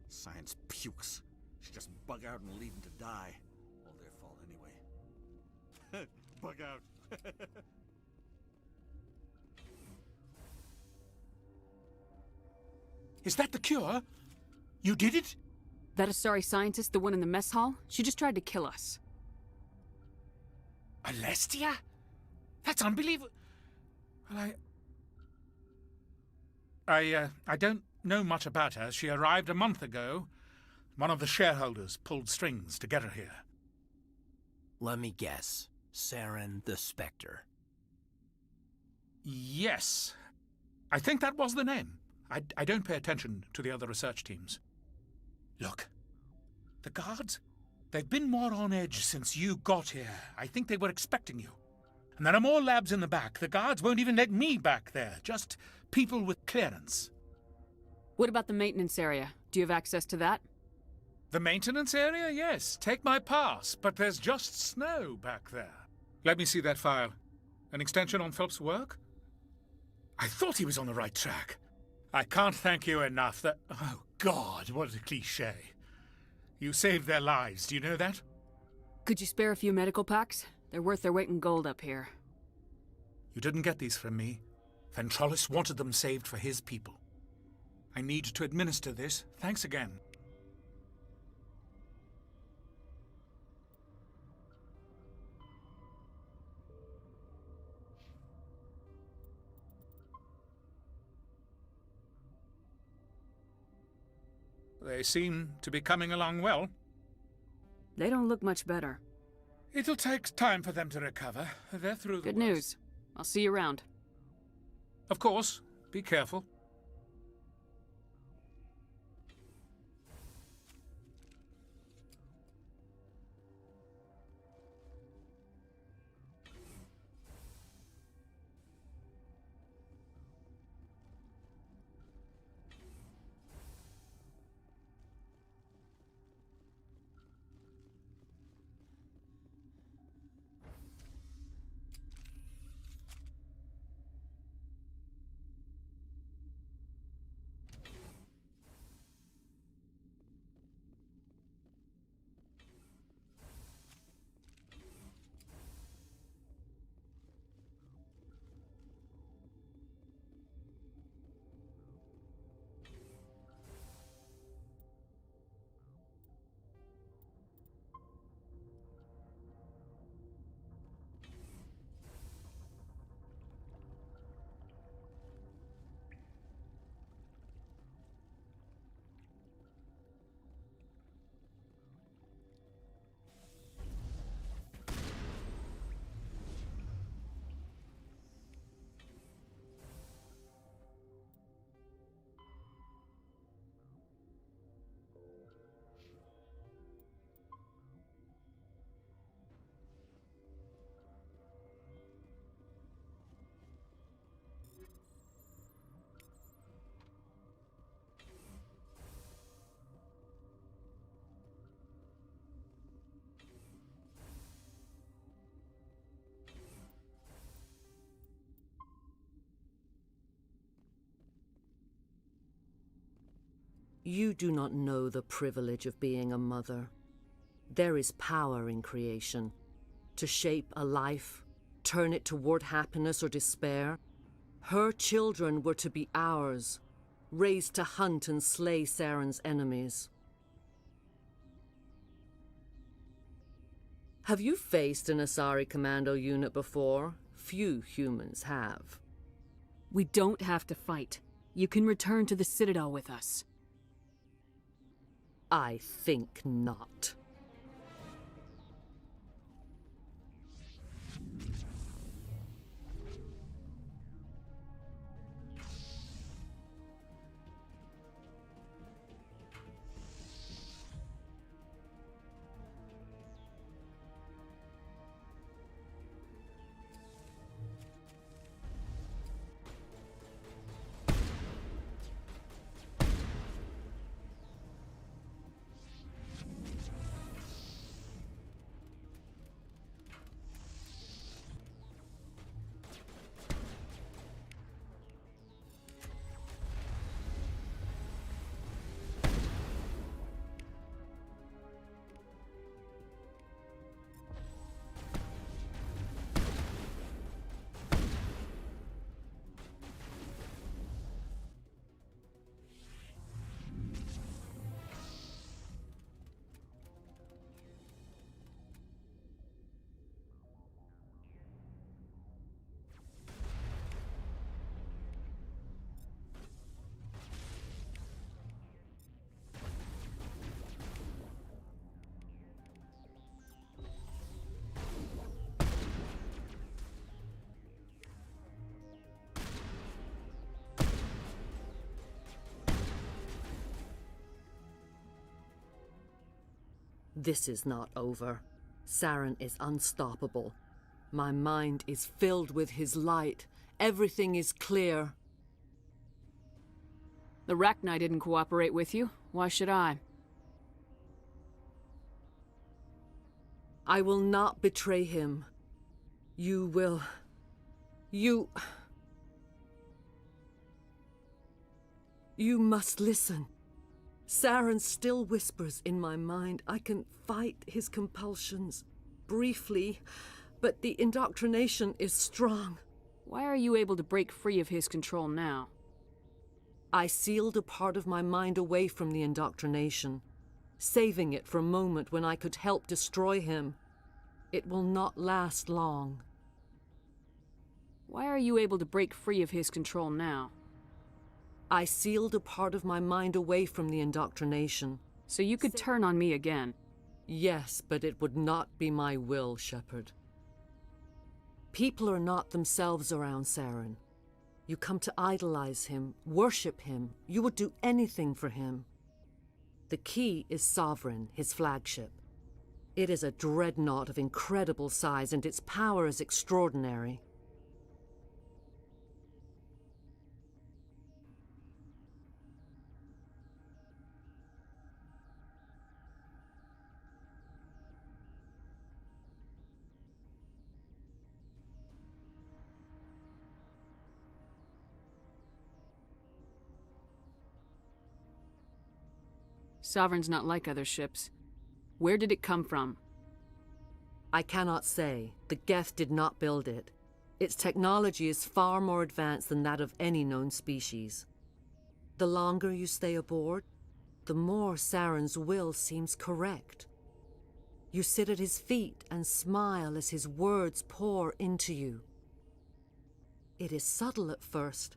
Science pukes. Should just bug out and leave them to die. All their fault anyway. Bug out. Is that the cure? You did it? That Asari scientist, the one in the mess hall? She just tried to kill us. Alestia? That's unbelievable. Well, I don't know much about her. She arrived a month ago. One of the shareholders pulled strings to get her here. Let me guess. Saren the Spectre. Yes. I think that was the name. I don't pay attention to the other research teams. Look, the guards, they've been more on edge since you got here. I think they were expecting you. And there are more labs in the back. The guards won't even let me back there. Just people with clearance. What about the maintenance area? Do you have access to that? The maintenance area? Yes. Take my pass. But there's just snow back there. Let me see that file. An extension on Phelps' work? I thought he was on the right track. I can't thank you enough that... Oh, God, what a cliché. You saved their lives, do you know that? Could you spare a few medical packs? They're worth their weight in gold up here. You didn't get these from me. Ventralis wanted them saved for his people. I need to administer this. Thanks again. They seem to be coming along well. They don't look much better. It'll take time for them to recover. They're through the Good worst. news. I'll see you around. Of course. Be careful. You do not know the privilege of being a mother. There is power in creation. To shape a life, turn it toward happiness or despair. Her children were to be ours, raised to hunt and slay Saren's enemies. Have you faced an Asari commando unit before? Few humans have. We don't have to fight. You can return to the Citadel with us. I think not. This is not over. Saren is unstoppable. My mind is filled with his light. Everything is clear. The Rachni didn't cooperate with you. Why should I? I will not betray him. You will... You must listen. Saren still whispers in my mind. I can fight his compulsions, briefly, but the indoctrination is strong. Why are you able to break free of his control now? I sealed a part of my mind away from the indoctrination, saving it for a moment when I could help destroy him. It will not last long. Why are you able to break free of his control now? I sealed a part of my mind away from the indoctrination. So you could turn on me again? Yes, but it would not be my will, Shepard. People are not themselves around Saren. You come to idolize him, worship him. You would do anything for him. The key is Sovereign, his flagship. It is a dreadnought of incredible size, and its power is extraordinary. Sovereign's not like other ships. Where did it come from? I cannot say. The Geth did not build it. Its technology is far more advanced than that of any known species. The longer you stay aboard, the more Saren's will seems correct. You sit at his feet and smile as his words pour into you. It is subtle at first.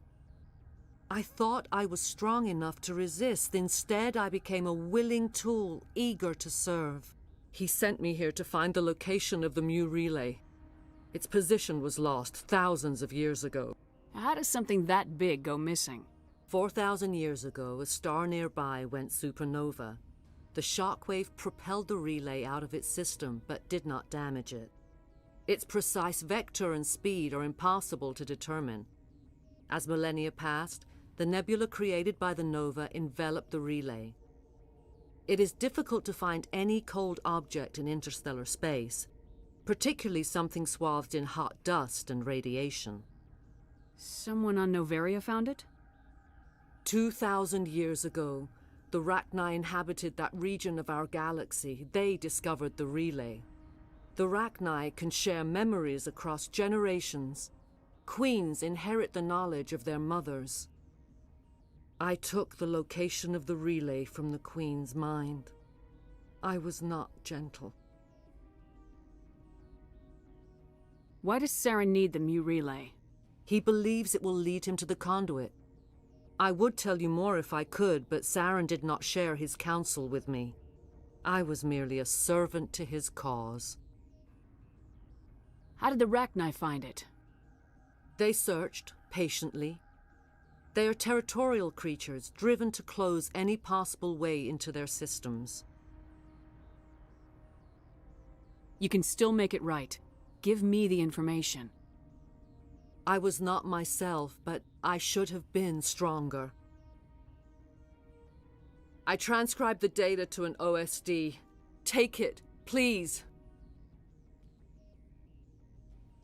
I thought I was strong enough to resist. Instead, I became a willing tool, eager to serve. He sent me here to find the location of the Mu relay. Its position was lost thousands of years ago. How does something that big go missing? 4,000 years ago, a star nearby went supernova. The shockwave propelled the relay out of its system, but did not damage it. Its precise vector and speed are impossible to determine. As millennia passed, the nebula created by the nova enveloped the relay. It is difficult to find any cold object in interstellar space, particularly something swathed in hot dust and radiation. Someone on Noveria found it? 2,000 years ago, The Rachni inhabited that region of our galaxy. They discovered the relay. The Rachni can share memories across generations. Queens inherit the knowledge of their mothers. I took the location of the relay from the Queen's mind. I was not gentle. Why does Saren need the Mu relay? He believes it will lead him to the conduit. I would tell you more if I could, but Saren did not share his counsel with me. I was merely a servant to his cause. How did the Rachni find it? They searched, patiently. They are territorial creatures, driven to close any possible way into their systems. You can still make it right. Give me the information. I was not myself, but I should have been stronger. I transcribed the data to an OSD. Take it, please.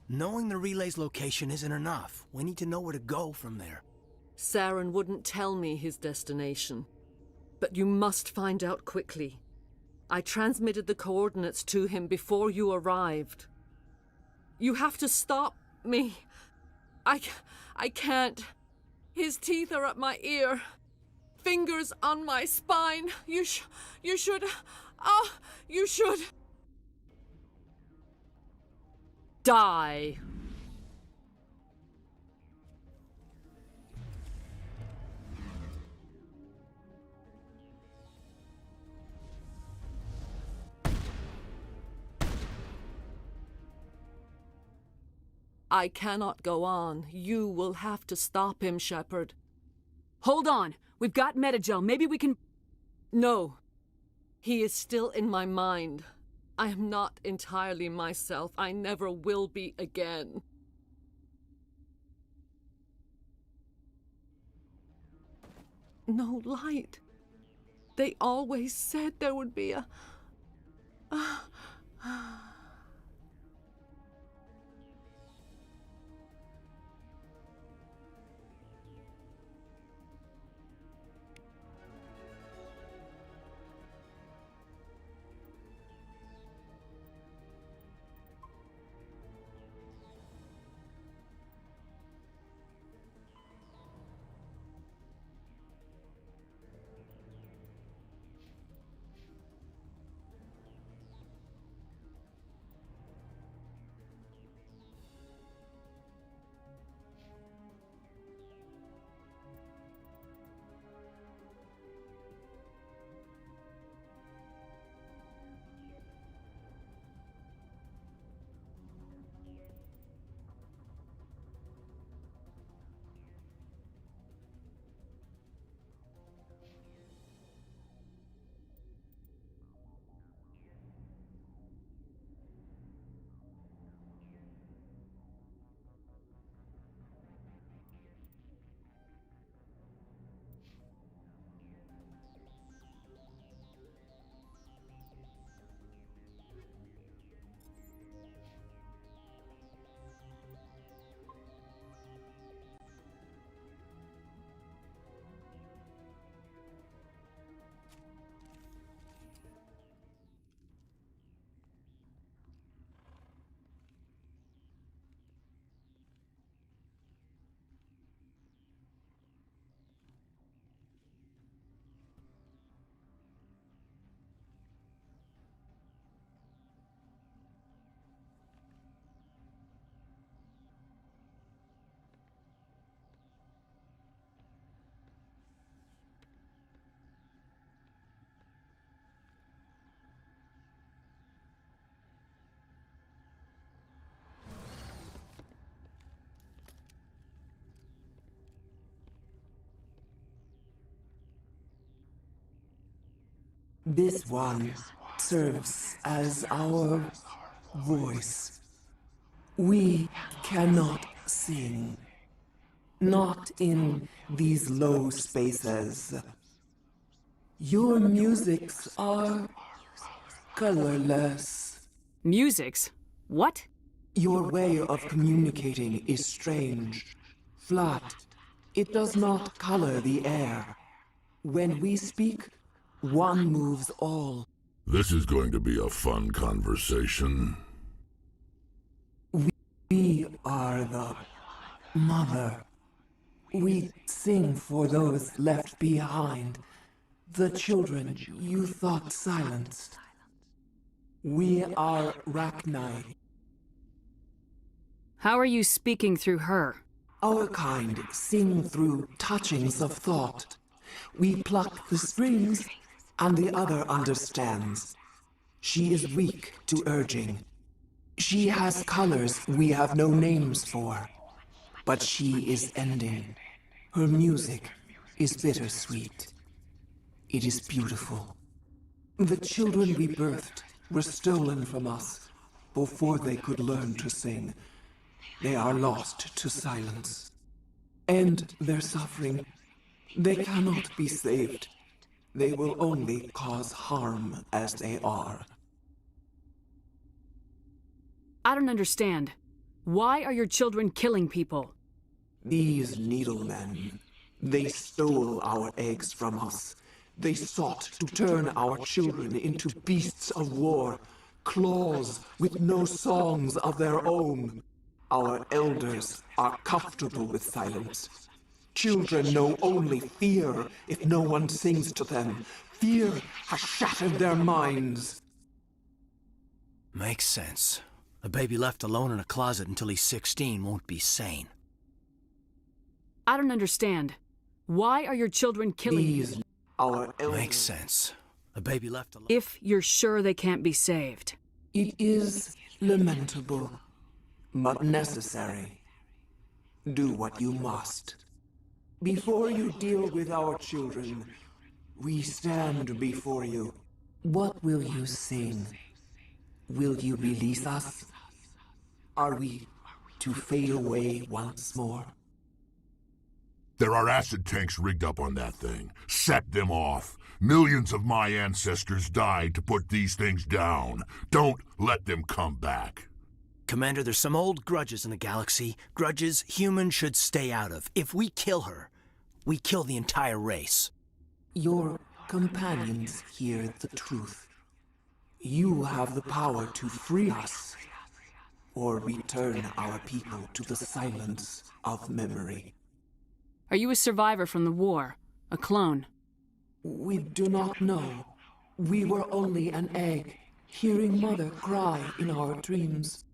Knowing the relay's location isn't enough. We need to know where to go from there. Saren wouldn't tell me his destination. But you must find out quickly. I transmitted the coordinates to him before you arrived. You have to stop me. I can't. His teeth are at my ear. Fingers on my spine. You should. You should. Die. I cannot go on. You will have to stop him, Shepard. Hold on. We've got Metagel. Maybe we can... No. He is still in my mind. I am not entirely myself. I never will be again. No light. They always said there would be a... This one serves as our voice. We cannot sing. Not in these low spaces. Your musics are colorless. Musics? What? Your way of communicating is strange. Flat. It does not color the air. When we speak, one moves all. This is going to be a fun conversation. We are the mother. We sing for those left behind, the children you thought silenced. We are Rachni. How are you speaking through her? Our kind sing through touchings of thought. We pluck the strings, and the other understands. She is weak to urging. She has colors we have no names for. But she is ending. Her music is bittersweet. It is beautiful. The children we birthed were stolen from us before they could learn to sing. They are lost to silence. End their suffering. They cannot be saved. They will only cause harm as they are. I don't understand. Why are your children killing people? These needlemen, they stole our eggs from us. They sought to turn our children into beasts of war, claws with no songs of their own. Our elders are comfortable with silence. Children know only fear if no one sings to them. Fear has shattered their minds. Makes sense. A baby left alone in a closet until he's 16 won't be sane. I don't understand. Why are your children killing you? Makes sense. A baby left alone. If you're sure they can't be saved. It is lamentable, but necessary. Do what you must. Before you deal with our children, we stand before you. What will you sing? Will you release us? Are we to fade away once more? There are acid tanks rigged up on that thing. Set them off. Millions of my ancestors died to put these things down. Don't let them come back. Commander, there's some old grudges in the galaxy. Grudges humans should stay out of. If we kill her, we kill the entire race. Your companions hear the truth. You have the power to free us, or return our people to the silence of memory. Are you a survivor from the war? A clone? We do not know. We were only an egg, hearing Mother cry in our dreams.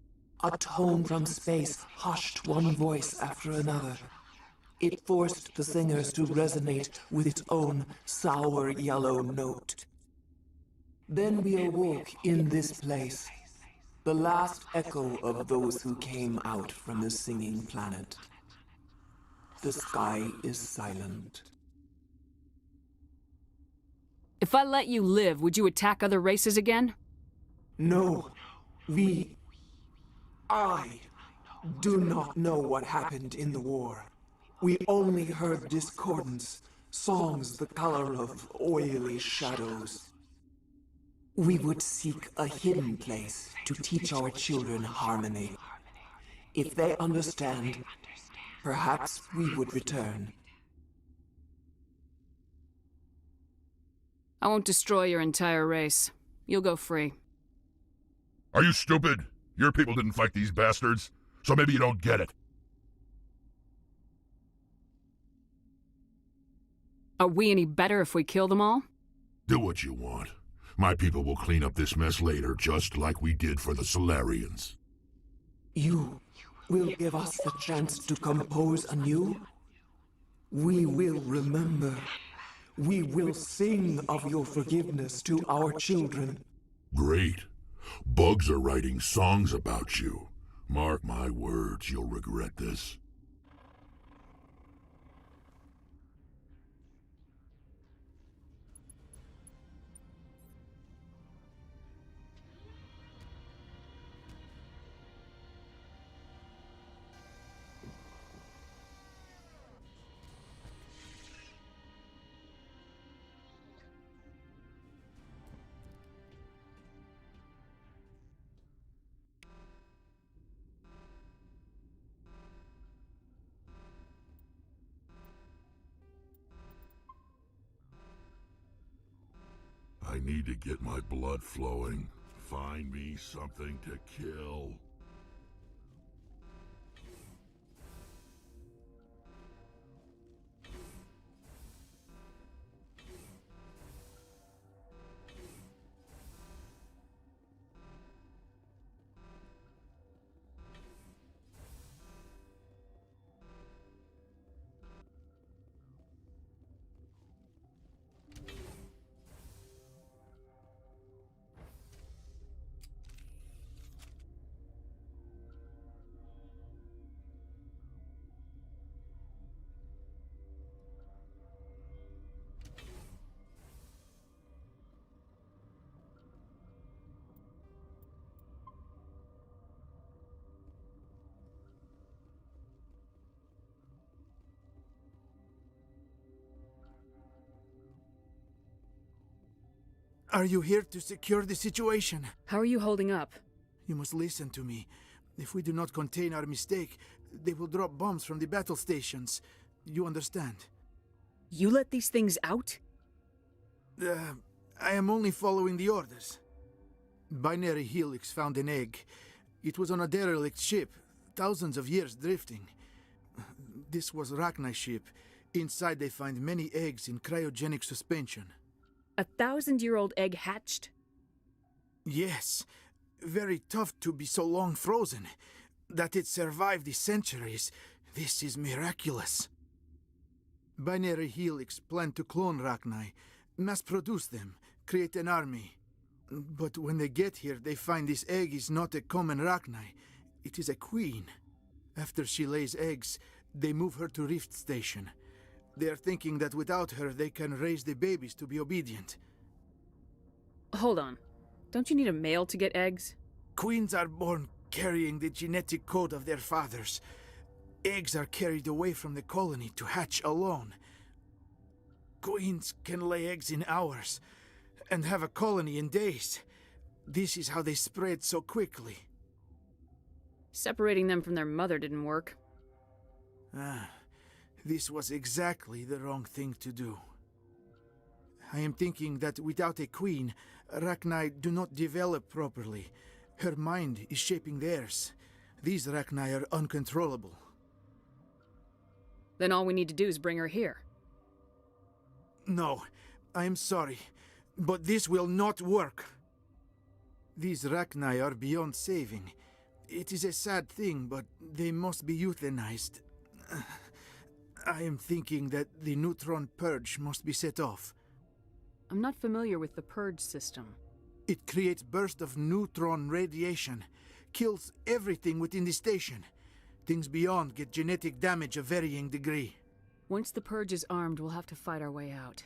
A tone from space hushed one voice after another. It forced the singers to resonate with its own sour yellow note. Then we awoke in this place, the last echo of those who came out from the singing planet. The sky is silent. If I let you live, would you attack other races again? No, I do not know what happened in the war. We only heard discordance, songs the color of oily shadows. We would seek a hidden place to teach our children harmony. If they understand, perhaps we would return. I won't destroy your entire race. You'll go free. Are you stupid? Your people didn't fight these bastards, so maybe you don't get it. Are we any better if we kill them all? Do what you want. My people will clean up this mess later, just like we did for the Solarians. You will give us the chance to compose anew? We will remember. We will sing of your forgiveness to our children. Great. Bugs are writing songs about you. Mark my words, you'll regret this. need to get my blood flowing. Find me something to kill. Are you here to secure the situation? How are you holding up? You must listen to me. If we do not contain our mistake, they will drop bombs from the battle stations. You understand? You let these things out? I am only following the orders. Binary Helix found an egg. It was on a derelict ship, thousands of years drifting. This was Rachni's ship. Inside they find many eggs in cryogenic suspension. 1,000-year-old egg hatched? Yes. Very tough to be so long frozen. That it survived the centuries. This is miraculous. Binary Helix planned to clone Rachni, mass-produce them, create an army. But when they get here, they find this egg is not a common Rachni. It is a queen. After she lays eggs, they move her to Rift Station. They are thinking that without her, they can raise the babies to be obedient. Hold on. Don't you need a male to get eggs? Queens are born carrying the genetic code of their fathers. Eggs are carried away from the colony to hatch alone. Queens can lay eggs in hours and have a colony in days. This is how they spread so quickly. Separating them from their mother didn't work. This was exactly the wrong thing to do. I am thinking that without a queen, Rachni do not develop properly. Her mind is shaping theirs. These Rachni are uncontrollable. Then all we need to do is bring her here. No, I am sorry, but this will not work. These Rachni are beyond saving. It is a sad thing, but they must be euthanized. I am thinking that the neutron purge must be set off. I'm not familiar with the purge system. It creates bursts of neutron radiation, kills everything within the station. Things beyond get genetic damage of varying degree. Once the purge is armed, we'll have to fight our way out.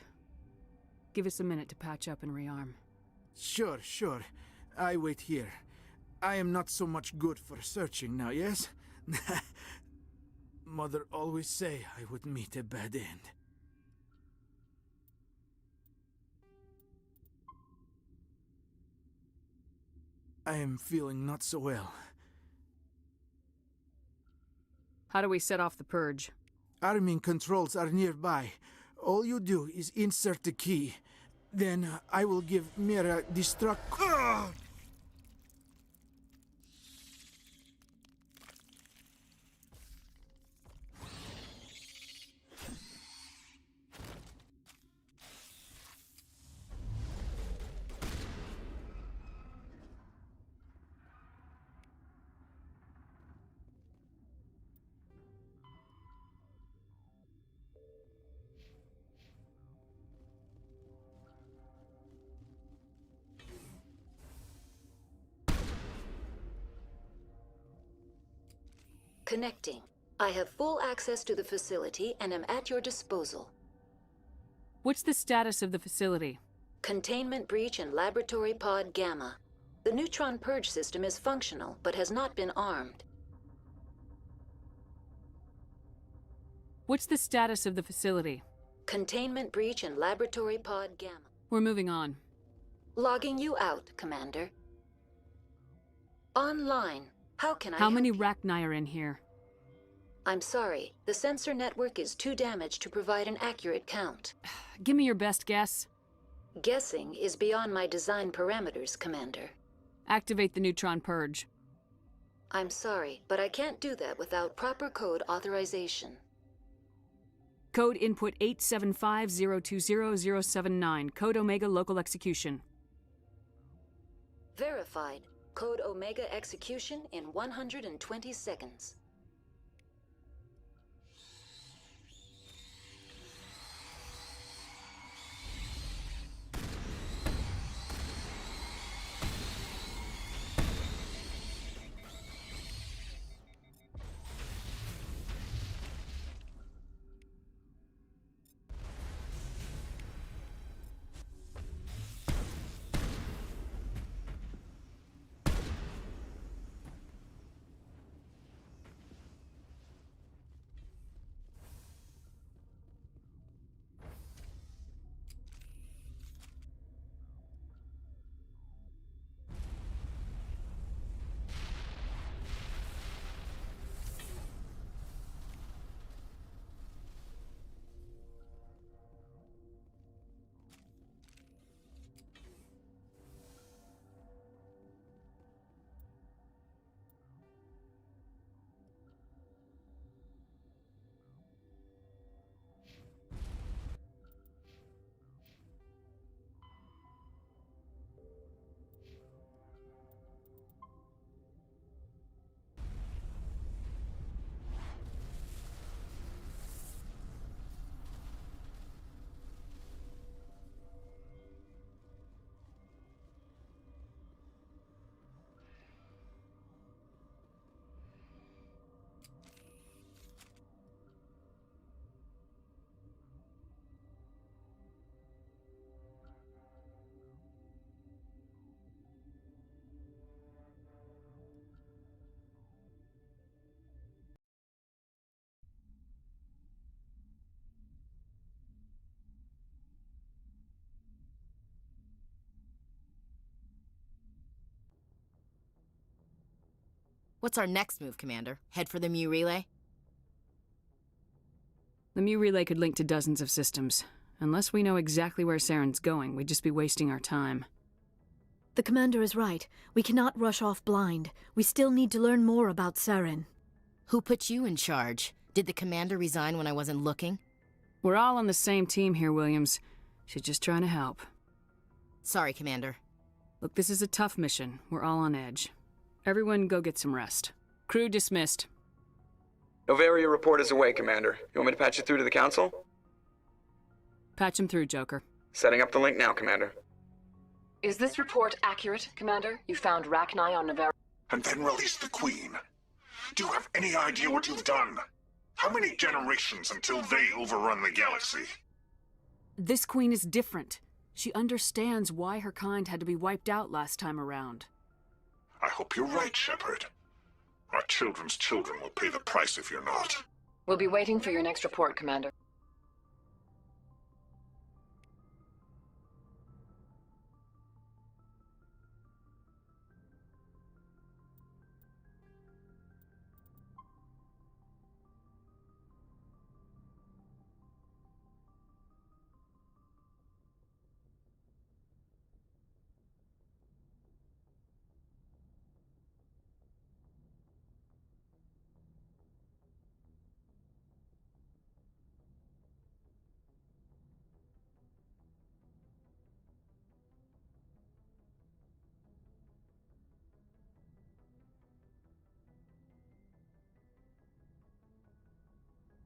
Give us a minute to patch up and rearm. Sure. I wait here. I am not so much good for searching now, yes? Mother always say I would meet a bad end. I am feeling not so well. How do we set off the purge? Arming controls are nearby. All you do is insert the key. Then I will give Mira destruct... Connecting. I have full access to the facility and am at your disposal. What's the status of the facility? Containment breach in Laboratory Pod Gamma. The neutron purge system is functional, but has not been armed. What's the status of the facility? Containment breach in Laboratory Pod Gamma. We're moving on. Logging you out, Commander. Online. How can I How many Rachni are in here? I'm sorry. The sensor network is too damaged to provide an accurate count. Give me your best guess. Guessing is beyond my design parameters, Commander. Activate the neutron purge. I'm sorry, but I can't do that without proper code authorization. Code input 875020079. Code Omega local execution. Verified. Code Omega execution in 120 seconds. What's our next move, Commander? Head for the Mu relay? The Mu relay could link to dozens of systems. Unless we know exactly where Saren's going, we'd just be wasting our time. The Commander is right. We cannot rush off blind. We still need to learn more about Saren. Who put you in charge? Did the Commander resign when I wasn't looking? We're all on the same team here, Williams. She's just trying to help. Sorry, Commander. Look, this is a tough mission. We're all on edge. Everyone go get some rest. Crew dismissed. Novaria report is away, Commander. You want me to patch you through to the Council? Patch him through, Joker. Setting up the link now, Commander. Is this report accurate, Commander? You found Rachni on Novaria? And then release the Queen. Do you have any idea what you've done? How many generations until they overrun the galaxy? This Queen is different. She understands why her kind had to be wiped out last time around. I hope you're right, Shepard. Our children's children will pay the price if you're not. We'll be waiting for your next report, Commander.